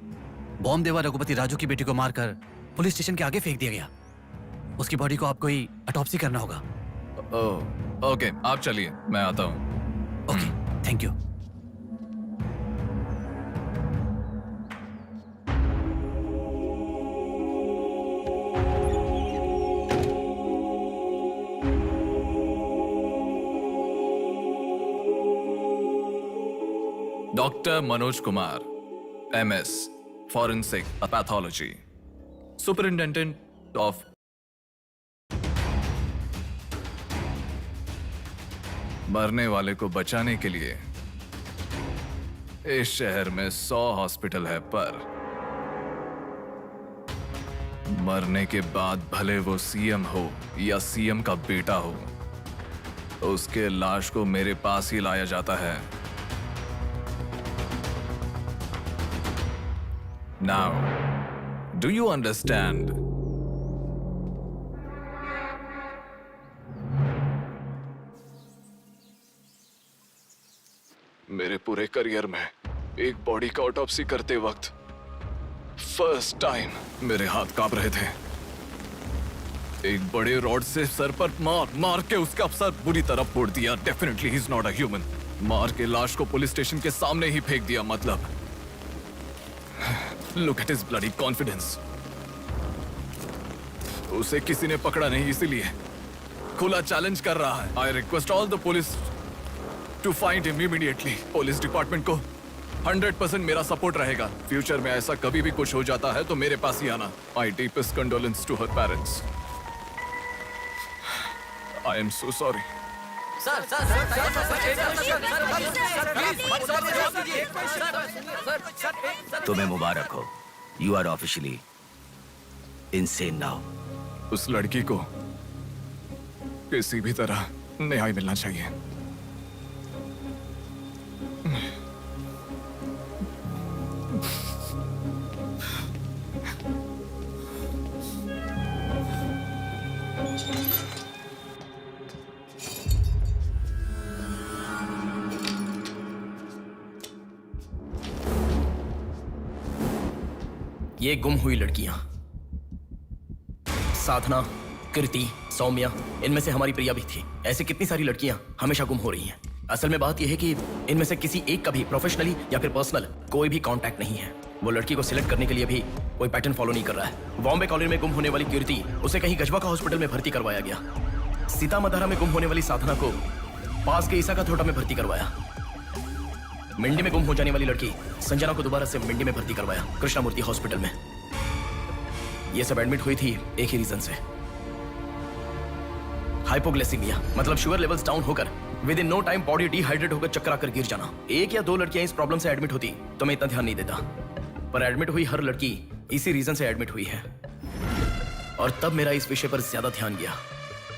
S14: बॉम्ब देवा रघुपति राजू की बेटी को मारकर पुलिस स्टेशन के आगे फेंक दिया गया। उसकी बॉडी को आपको ही ऑटोप्सी करना होगा।
S3: ओह, ओके, आप चलिए, मैं आता हूँ।
S14: Okay, thank you.
S3: Doctor Manoj Kumar, MS, Forensic Pathology, Superintendent of मरने वाले को बचाने के लिए इस शहर में 100 हॉस्पिटल है, पर मरने के बाद भले वो CM हो या CM का बेटा हो, उसके लाश को मेरे पास ही लाया जाता है। Now, do you understand? मेरे पूरे करियर में एक बॉडी का ऑटोप्सी करते वक्त फर्स्ट टाइम मेरे हाथ कांप रहे थे। एक बड़े रॉड से सर पर मार के उसका सर बुरी तरह फोड़ दिया। Definitely he is not a human. मार के लाश को पुलिस स्टेशन के सामने ही फेंक दिया। मतलब look at his bloody confidence. उसे किसी ने पकड़ा नहीं, इसीलिए खुला चैलेंज कर रहा है। I request all the police to find him immediately. Police department को 100% मेरा सपोर्ट रहेगा। फ्यूचर में ऐसा कभी भी कुछ हो जाता है तो मेरे पास ही आना। My deepest condolence to her parents. I am so sorry.
S4: तुम्हें मुबारक हो। You are officially insane now.
S3: उस लड़की को किसी भी तरह न्याय मिलना चाहिए।
S1: ये गुम हुई लड़कियां साधना, कृति, सौम्या, इनमें से हमारी प्रिया भी थी। ऐसे कितनी सारी लड़कियां हमेशा गुम हो रही हैं। असल में बात यह है कि इनमें से किसी एक का भी प्रोफेशनली या फिर पर्सनल कोई भी कांटेक्ट नहीं है। वो लड़की को सिलेक्ट करने के लिए भी कोई पैटर्न फॉलो नहीं कर रहा है। बॉम्बे कॉलोनी में गुम होने वाली कीर्ति, उसे कहीं गजवा का हॉस्पिटल में भर्ती करवाया गया। सीतामढ़ी में गुम होने वाली साधना को पास के ईसा का थोटा में भर्ती करवाया। मिंडी में गुम हो जाने वाली लड़की संजना को दोबारा से मिंडी में भर्ती करवाया, कृष्णामूर्ति हॉस्पिटल में। ये सब एडमिट हुई थी एक ही रीजन से, हाइपोग्लाइसीमिया, मतलब शुगर लेवल्स डाउन होकर within no time body dehydrate होकर चक्कर आकर गिर जाना। एक या दो लड़कियां इस प्रॉब्लम से एडमिट होती तो मैं इतना ध्यान नहीं देता, पर एडमिट हुई हर लड़की इसी रीजन से एडमिट हुई है। और तब मेरा इस विषय पर ज्यादा ध्यान गया।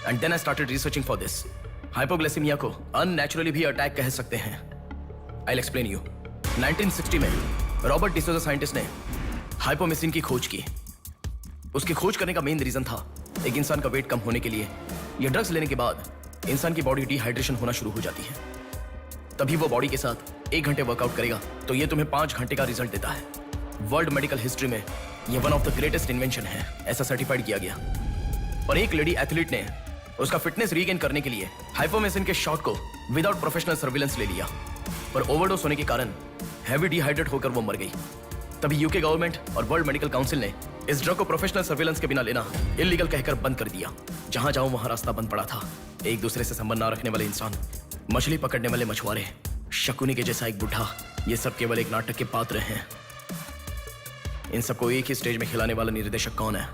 S1: And then I started researching for this. Hypoglycemia को अननेचुरली भी अटैक कह सकते हैं। I will explain you. 1960 में रॉबर्ट डिसोजा साइंटिस्ट ने हाइपोमेसिन की खोज की। उसकी खोज करने का मेन रीजन था एक इंसान का वेट कम होने के लिए ये ड्रग्स लेने के बाद इंसान की बॉडी डिहाइड्रेशन होना शुरू हो जाती है। तभी वो बॉडी के साथ 1 घंटे वर्कआउट करेगा तो ये तुम्हें 5 घंटे का रिजल्ट देता है। वर्ल्ड मेडिकल हिस्ट्री में ये one of the greatest invention है, ऐसा सर्टिफाइड किया गया। और एक लेडी एथलीट ने उसका फिटनेस रीगेन करने के लिए हाइपोमेसिन के शॉट को विदाउट प्रोफेशनल सर्विलेंस ले लिया, पर ओवरडोज होने के कारण हैवी डिहाइड्रेट होकर वो मर गई। तभी यूके गवर्नमेंट और वर्ल्ड मेडिकल काउंसिल ने इस ड्रग को प्रोफेशनल सर्विलेंस के बिना लेना इलीगल कहकर बंद कर दिया। जहां जाऊं वहां रास्ता बंद पड़ा था। एक दूसरे से संबंध ना रखने वाले इंसान, मछली पकड़ने वाले मछुआरे, शकुनी के जैसा एक बुढ़ा, ये सब केवल एक नाटक के पात्र हैं। इन सबको एक ही स्टेज में खिलाने वाला निर्देशक कौन है?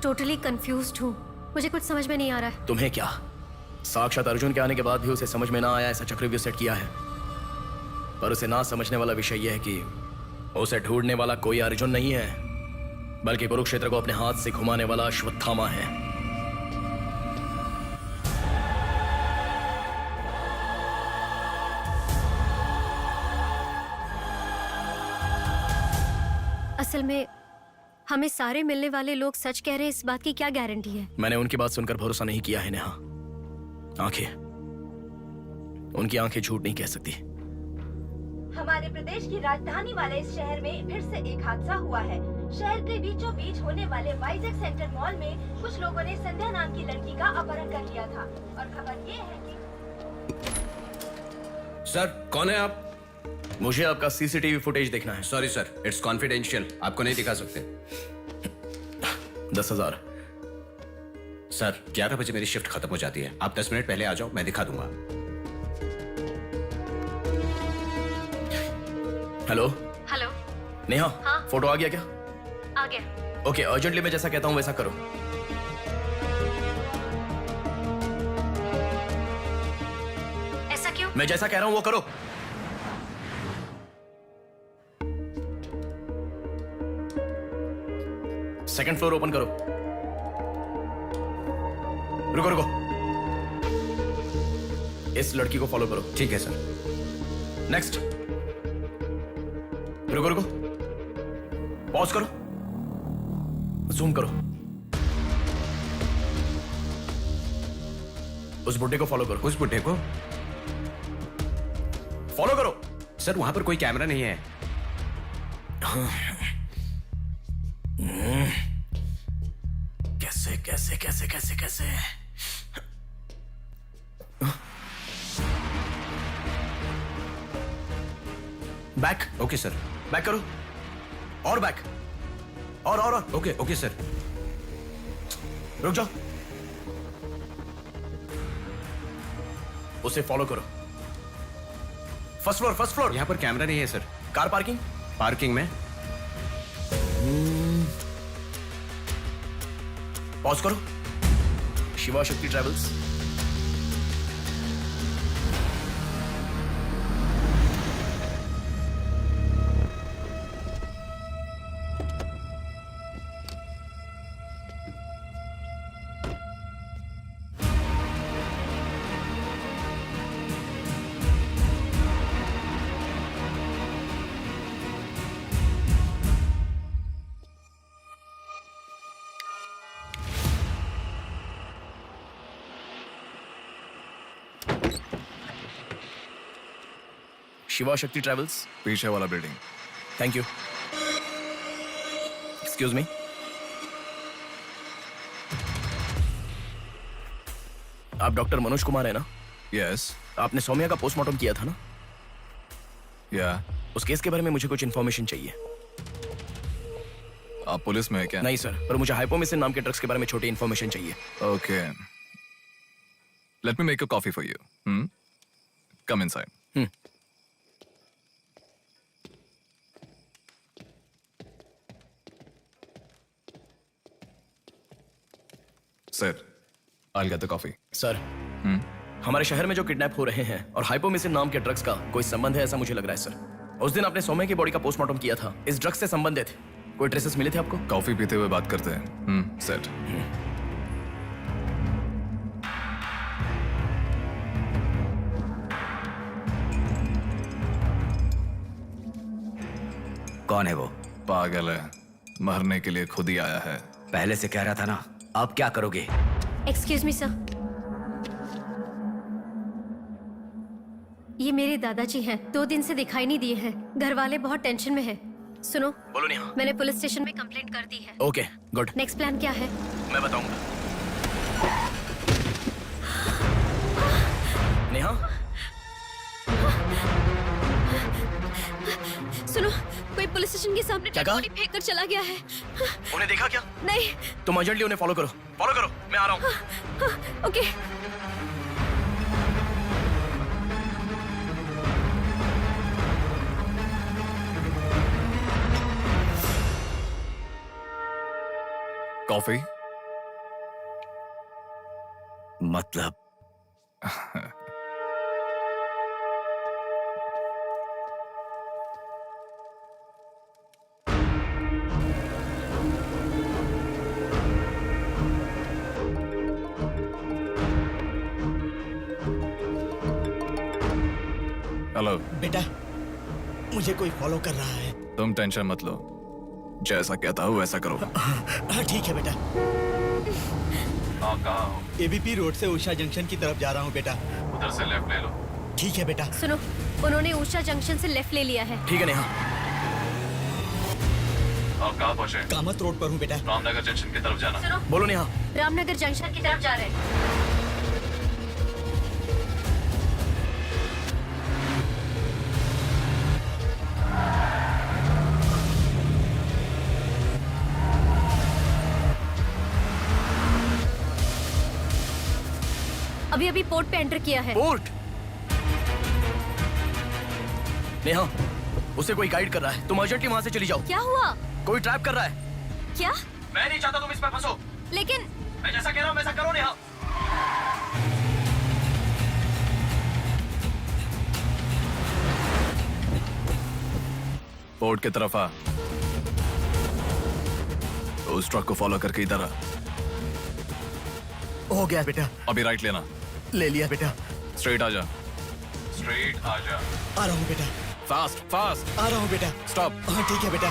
S2: टोटली कंफ्यूज्ड हूँ, मुझे कुछ समझ में नहीं आ रहा है।
S1: तुम्हें क्या? साक्षात अर्जुन के आने के बाद भी उसे समझ में ना आया ऐसा चक्रव्यूह सेट किया है। पर उसे ना समझने वाला विषय यह है कि उसे ढूंढने वाला कोई अर्जुन नहीं है, बल्कि कुरुक्षेत्र को अपने हाथ से घुमाने वाला अश्वत्थामा है।
S2: असल में हमें सारे मिलने वाले लोग सच कह रहे हैं, इस बात की क्या गारंटी है?
S1: मैंने उनकी बात सुनकर भरोसा नहीं किया है नेहा। आंखें, उनकी आंखें झूठ नहीं कह सकती।
S13: हमारे प्रदेश की राजधानी वाले इस शहर में फिर से एक हादसा हुआ है। शहर के बीचों बीच होने वाले वाइजैक सेंटर मॉल में कुछ लोगों ने संध्या नाम की लड़की का अपहरण कर लिया था। और खबर ये है कि
S14: सर, कौन है आप?
S1: मुझे आपका सीसीटीवी फुटेज देखना है।
S14: सॉरी सर, इट्स कॉन्फिडेंशियल, आपको नहीं दिखा सकते।
S1: 10,000।
S14: सर, 11 बजे मेरी शिफ्ट खत्म हो जाती है। आप 10 मिनट पहले आ जाओ, मैं दिखा दूंगा।
S1: हेलो
S2: हेलो
S1: नेहा,
S2: हाँ?
S1: फोटो आ गया क्या?
S2: आ गया।
S1: ओके, अर्जेंटली मैं जैसा कहता हूँ वैसा करो।
S2: ऐसा क्यों?
S1: मैं जैसा कह रहा हूँ वो करो। सेकंड फ्लोर ओपन करो। रुको रुको, इस लड़की को फॉलो करो।
S14: ठीक है सर।
S1: नेक्स्ट। रुको रुको, पॉज करो, जूम करो, उस बुड्ढे को फॉलो करो।
S14: उस बुड्ढे को
S1: फॉलो करो।
S14: सर वहां पर कोई कैमरा नहीं है।
S1: कैसे कैसे कैसे कैसे कैसे बैक।
S14: Okay sir.
S1: बैक करो, और बैक, और
S14: ओके ओके सर।
S1: रुक जाओ, उसे फॉलो करो। First floor, first floor.
S14: यहाँ पर कैमरा नहीं है सर।
S1: कार पार्किंग,
S14: पार्किंग में।
S1: पॉज करो। शिवा शक्ति ट्रैवल्स। शिवा शक्ति ट्रैवल्स।
S3: पीछे वाला building.
S1: Thank you. Excuse me, आप डॉक्टर मनोज कुमार है ना?
S3: यस।
S1: आपने सौम्या का पोस्टमार्टम किया था ना?
S3: या।
S1: उस केस के बारे में मुझे कुछ इन्फॉर्मेशन चाहिए।
S3: आप पुलिस में है क्या?
S1: नहीं सर, पर मुझे हाइपोमिसिन नाम के ड्रग्स के बारे में छोटी इन्फॉर्मेशन चाहिए।
S3: Okay, let me make a coffee for you. Come inside. Sir, I'll get the coffee.
S1: Sir, हमारे शहर में जो किडनैप हो रहे हैं और हाइपोमिसिन नाम के ड्रग्स का कोई संबंध है ऐसा मुझे लग रहा है सर। उस दिन आपने सौम्या की बॉडी का पोस्टमार्टम किया था, इस ड्रग्स से संबंधित कोई ट्रेसेस मिले थे आपको?
S3: कॉफी पीते हुए बात करते हैं। सेट।
S4: कौन है वो?
S3: पागल है, मरने के लिए खुद ही आया है।
S4: पहले से कह रहा था ना। अब क्या करोगे?
S2: एक्सक्यूज मी सर, ये मेरे दादाजी हैं। 2 दिन से दिखाई नहीं दिए हैं। घर वाले बहुत टेंशन में हैं। सुनो,
S1: बोलो नेहा।
S2: मैंने पुलिस स्टेशन में कंप्लेंट कर दी है।
S1: Okay, good.
S2: नेक्स्ट प्लान क्या है?
S1: मैं बताऊंगा। नेहा,
S2: सुनो, कोई पुलिस स्टेशन के सामने डेड बॉडी फेंक कर चला गया है।
S1: उन्हें देखा क्या?
S2: नहीं।
S1: तुम अर्जेंटली उन्हें फॉलो करो। फॉलो करो, मैं आ रहा हूँ।
S2: ओके।
S3: कॉफी?
S4: मतलब
S3: हेलो
S10: बेटा, मुझे कोई फॉलो कर रहा है।
S3: तुम टेंशन मत लो, जैसा कहता हूँ वैसा करो।
S10: हाँ ठीक है बेटा।
S3: आप कहाँ हो?
S10: एबीपी रोड से उषा जंक्शन की तरफ जा रहा हूँ बेटा।
S3: उधर से लेफ्ट ले लो।
S10: ठीक है बेटा।
S2: सुनो, उन्होंने उषा जंक्शन से लेफ्ट ले लिया है।
S1: ठीक है नेहा।
S3: आप कहाँ पहुँचे?
S10: कामत रोड पर हूँ बेटा।
S3: रामनगर जंक्शन की तरफ जाना।
S2: सुनो,
S1: बोलो नेहा।
S2: रामनगर जंक्शन की तरफ जा रहे हैं। अभी अभी पोर्ट पे एंटर किया है।
S1: पोर्ट? नेहा, उसे कोई गाइड कर रहा है। तुम अर्जेंटली वहां से चली जाओ।
S2: क्या हुआ?
S1: कोई ट्रैप कर रहा है।
S2: क्या?
S1: मैं नहीं चाहता तुम इस पर फंसो।
S2: लेकिन
S1: मैं जैसा कह रहा हूं वैसा करो नेहा।
S3: पोर्ट की तरफ आ। उस ट्रक को फॉलो करके इधर आ।
S10: हो गया बेटा।
S3: अभी राइट लेना।
S10: ले लिया बेटा।
S3: स्ट्रेट आ जा। स्ट्रेट आ जा।
S10: आ रहा हूँ बेटा।
S3: Fast fast.
S10: आ रहा हूँ बेटा।
S3: स्टॉप।
S10: हाँ ठीक है बेटा।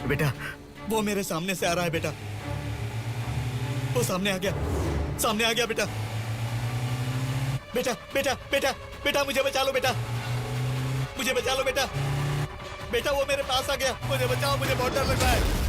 S12: बेटा वो मेरे सामने से आ रहा है बेटा, वो सामने आ गया, सामने आ गया बेटा। बेटा बेटा बेटा बेटा मुझे बचा लो बेटा, मुझे बचा लो बेटा, बेटा वो मेरे पास आ गया, मुझे बचाओ, मुझे बहुत डर लग रहा है।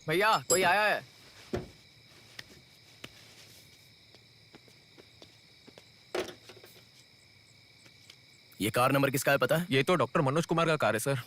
S17: भैया कोई आया है।
S1: ये कार नंबर किसका है पता है?
S3: ये तो डॉक्टर मनोज कुमार का कार है sir.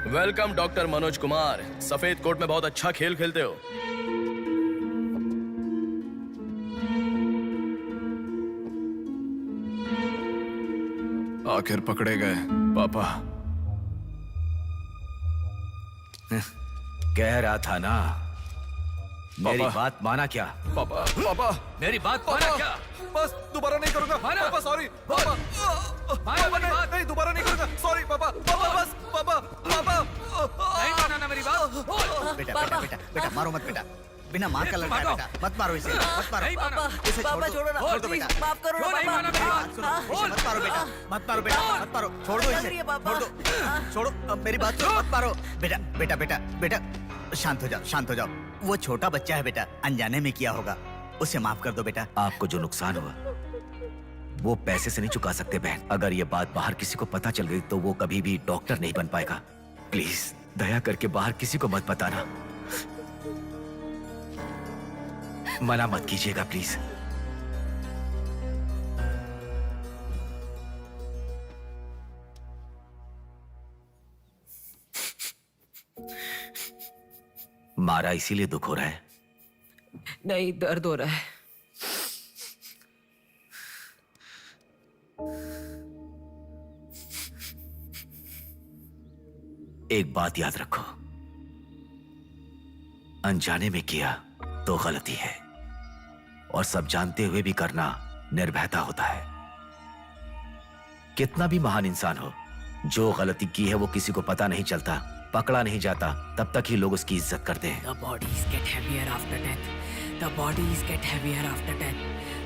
S1: Welcome doctor Manoj Kumar, सफेद कोट में बहुत अच्छा खेल खेलते हो।
S3: आखिर पकड़े गए पापा।
S4: कह रहा था ना, मेरी बात माना क्या?
S3: पापा पापा
S4: मेरी बात माना क्या?
S3: बस दोबारा नहीं करूंगा पापा, सॉरी पापा, पापा नहीं दोबारा नहीं करूंगा, सॉरी पापा, पापा बस पापा, पापा
S4: नहीं माना ना मेरी बात।
S10: बेटा बेटा बेटा बेटा मारो मत बेटा, बिना मार का लड़का है बेटा, मत मारो इसे, मत मारो इसे, छोड़ दो, छोड़ दो बेटा,
S18: माफ करो ना पापा।
S10: सुनो, इसे मत मारो बेटा, मत मारो बेटा, मत मारो, छोड़ दो इसे, छोड़ दो, छोड़ो, अब मेरी बात सुनो, मत मारो बेटा बेटा बेटा बेटा, शांत हो जाओ, शांत हो जाओ। वो छोटा बच्चा है बेटा, अनजाने में किया होगा, उसे माफ कर दो बेटा।
S4: आपको जो नुकसान हुआ वो पैसे से नहीं चुका सकते बहन। अगर ये बात बाहर किसी को पता चल गई तो वो कभी भी डॉक्टर नहीं बन पाएगा। प्लीज दया करके बाहर किसी को मत बताना, मना मत कीजिएगा प्लीज। मारा इसीलिए दुख हो रहा है?
S18: नहीं, दर्द हो रहा है।
S4: एक बात याद रखो, अनजाने में किया तो गलती है, और सब जानते हुए भी करना निर्भयता होता है। कितना भी महान इंसान हो, जो गलती की है वो किसी को पता नहीं चलता, पकड़ा नहीं जाता, तब तक ही लोग उसकी इज्जत करते हैं।
S20: The bodies get heavier after death. The bodies get heavier after death.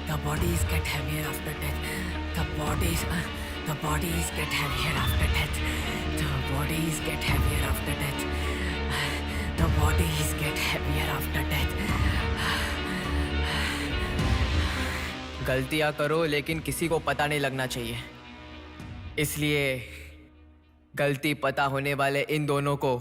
S20: The bodies get heavier after death. The bodies get heavier after death. The bodies get heavier after death. The bodies get heavier after death.
S17: गलतियां करो लेकिन किसी को पता नहीं लगना चाहिए, इसलिए गलती पता होने वाले इन दोनों को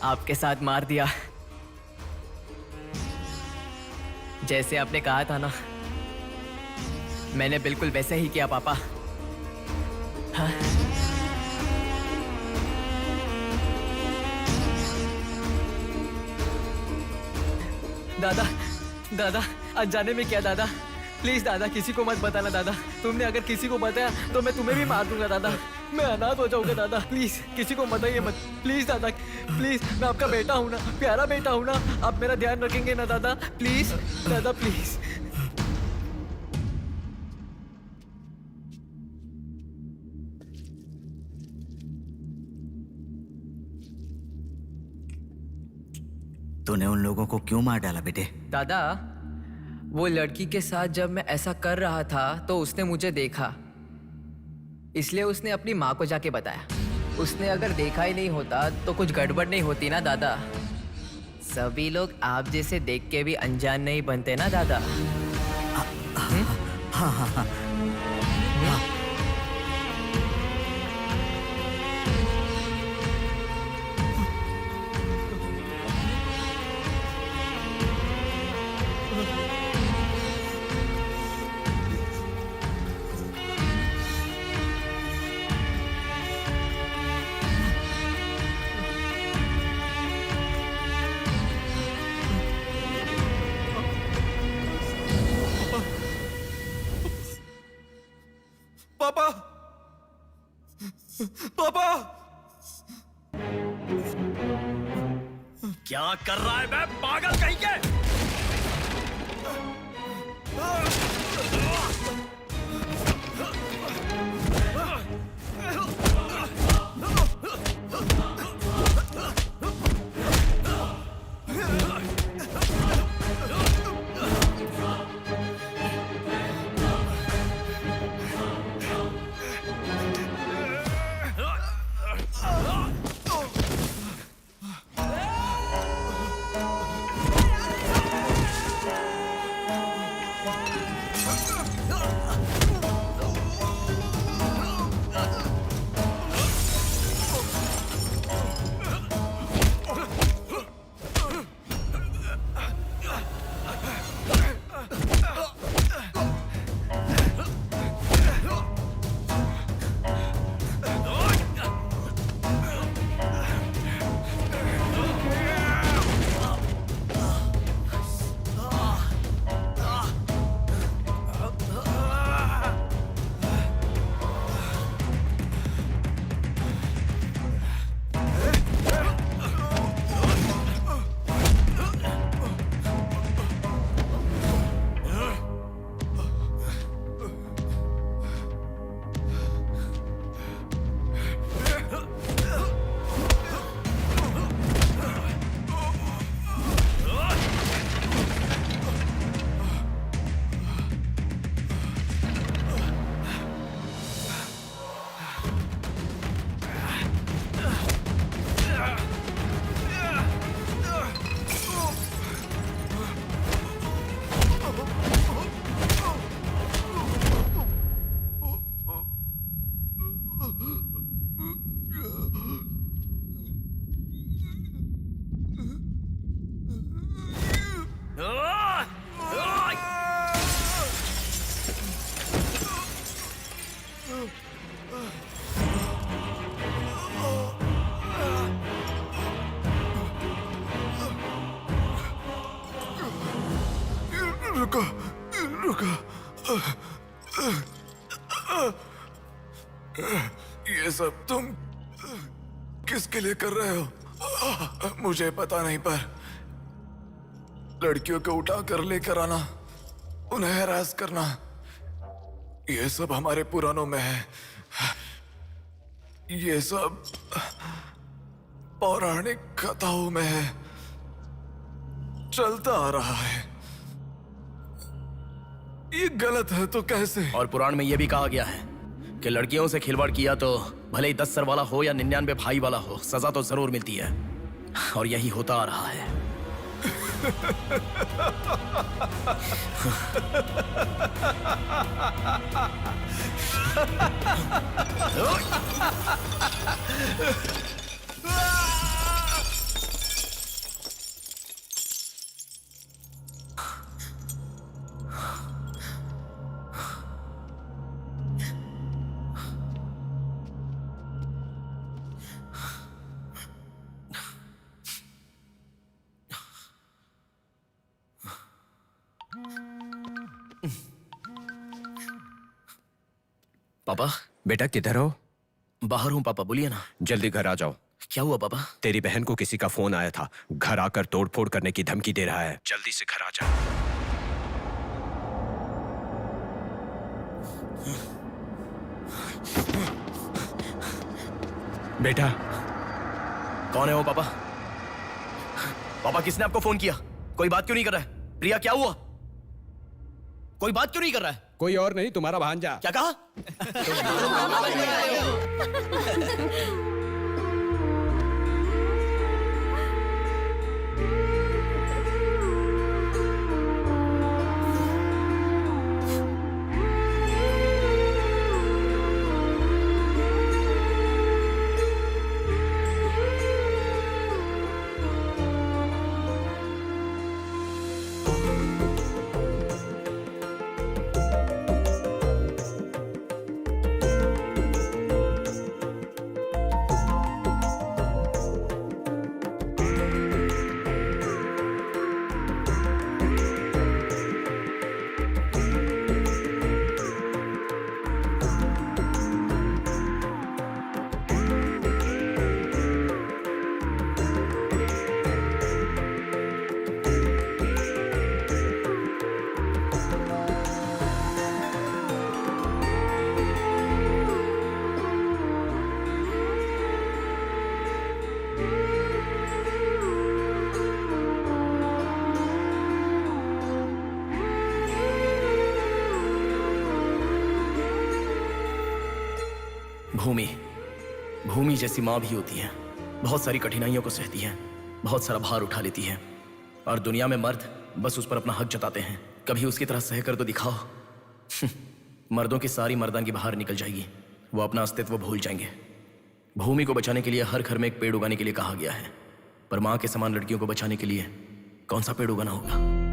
S17: आपके साथ मार दिया, जैसे आपने कहा था ना, मैंने बिल्कुल वैसे ही किया पापा। हाँ? दादा दादा अनजाने में किया दादा, प्लीज दादा किसी को मत बताना दादा, तुमने अगर किसी को बताया तो मैं तुम्हें भी मार दूंगा दादा, मैं अनाथ हो जाऊंगा दादा, प्लीज किसी को बताइए मत, प्लीज दादा प्लीज, मैं आपका बेटा हूं ना, प्यारा बेटा हूं ना, आप मेरा ध्यान रखेंगे ना दादा, प्लीज दादा प्लीज।
S10: तूने उन लोगों को क्यों मार डाला बेटे?
S17: दादा वो लड़की के साथ जब मैं ऐसा कर रहा था तो उसने मुझे देखा, इसलिए उसने अपनी माँ को जाके बताया। उसने अगर देखा ही नहीं होता तो कुछ गड़बड़ नहीं होती ना दादा। सभी लोग आप जैसे देख के भी अनजान नहीं बनते ना दादा।
S10: हाँ हाँ हाँ
S15: पापा पापा क्या कर रहा है मैं पागल कहीं के?
S3: रुको रुको। ये सब तुम किसके लिए कर रहे हो? मुझे पता नहीं, पर लड़कियों को उठा कर लेकर आना, उन्हें हैरास करना, ये सब हमारे पुराणों में है। ये सब पौराणिक कथाओं में है, चलता आ रहा है। ये गलत है तो कैसे?
S1: और पुराण में यह भी कहा गया है कि लड़कियों से खिलवाड़ किया तो भले ही 10 सर वाला हो या 99 भाई वाला हो, सजा तो जरूर मिलती है। और यही होता आ रहा है। पापा।
S11: बेटा किधर हो?
S1: बाहर हूँ पापा, बोलिए ना।
S11: जल्दी घर आ जाओ।
S1: क्या हुआ पापा?
S11: तेरी बहन को किसी का फोन आया था, घर आकर तोड़फोड़ करने की धमकी दे रहा है। जल्दी से घर आ जा। बेटा।
S1: कौन है वो पापा? पापा किसने आपको फोन किया? कोई बात क्यों नहीं कर रहा है? प्रिया क्या हुआ? कोई बात क्यों नहीं कर रहा है?
S11: कोई और नहीं, तुम्हारा भांजा।
S1: क्या कहा? भूमि जैसी माँ भी होती है, बहुत सारी कठिनाइयों को सहती है, बहुत सारा भार उठा लेती है। और दुनिया में मर्द बस उस पर अपना हक जताते हैं। कभी उसकी तरह सह कर तो दिखाओ। मर्दों की सारी मर्दांगी बाहर निकल जाएगी, वो अपना अस्तित्व भूल जाएंगे। भूमि को बचाने के लिए हर घर में एक पेड़ उगाने के लिए कहा गया है, पर माँ के समान लड़कियों को बचाने के लिए कौन सा पेड़ उगाना होगा?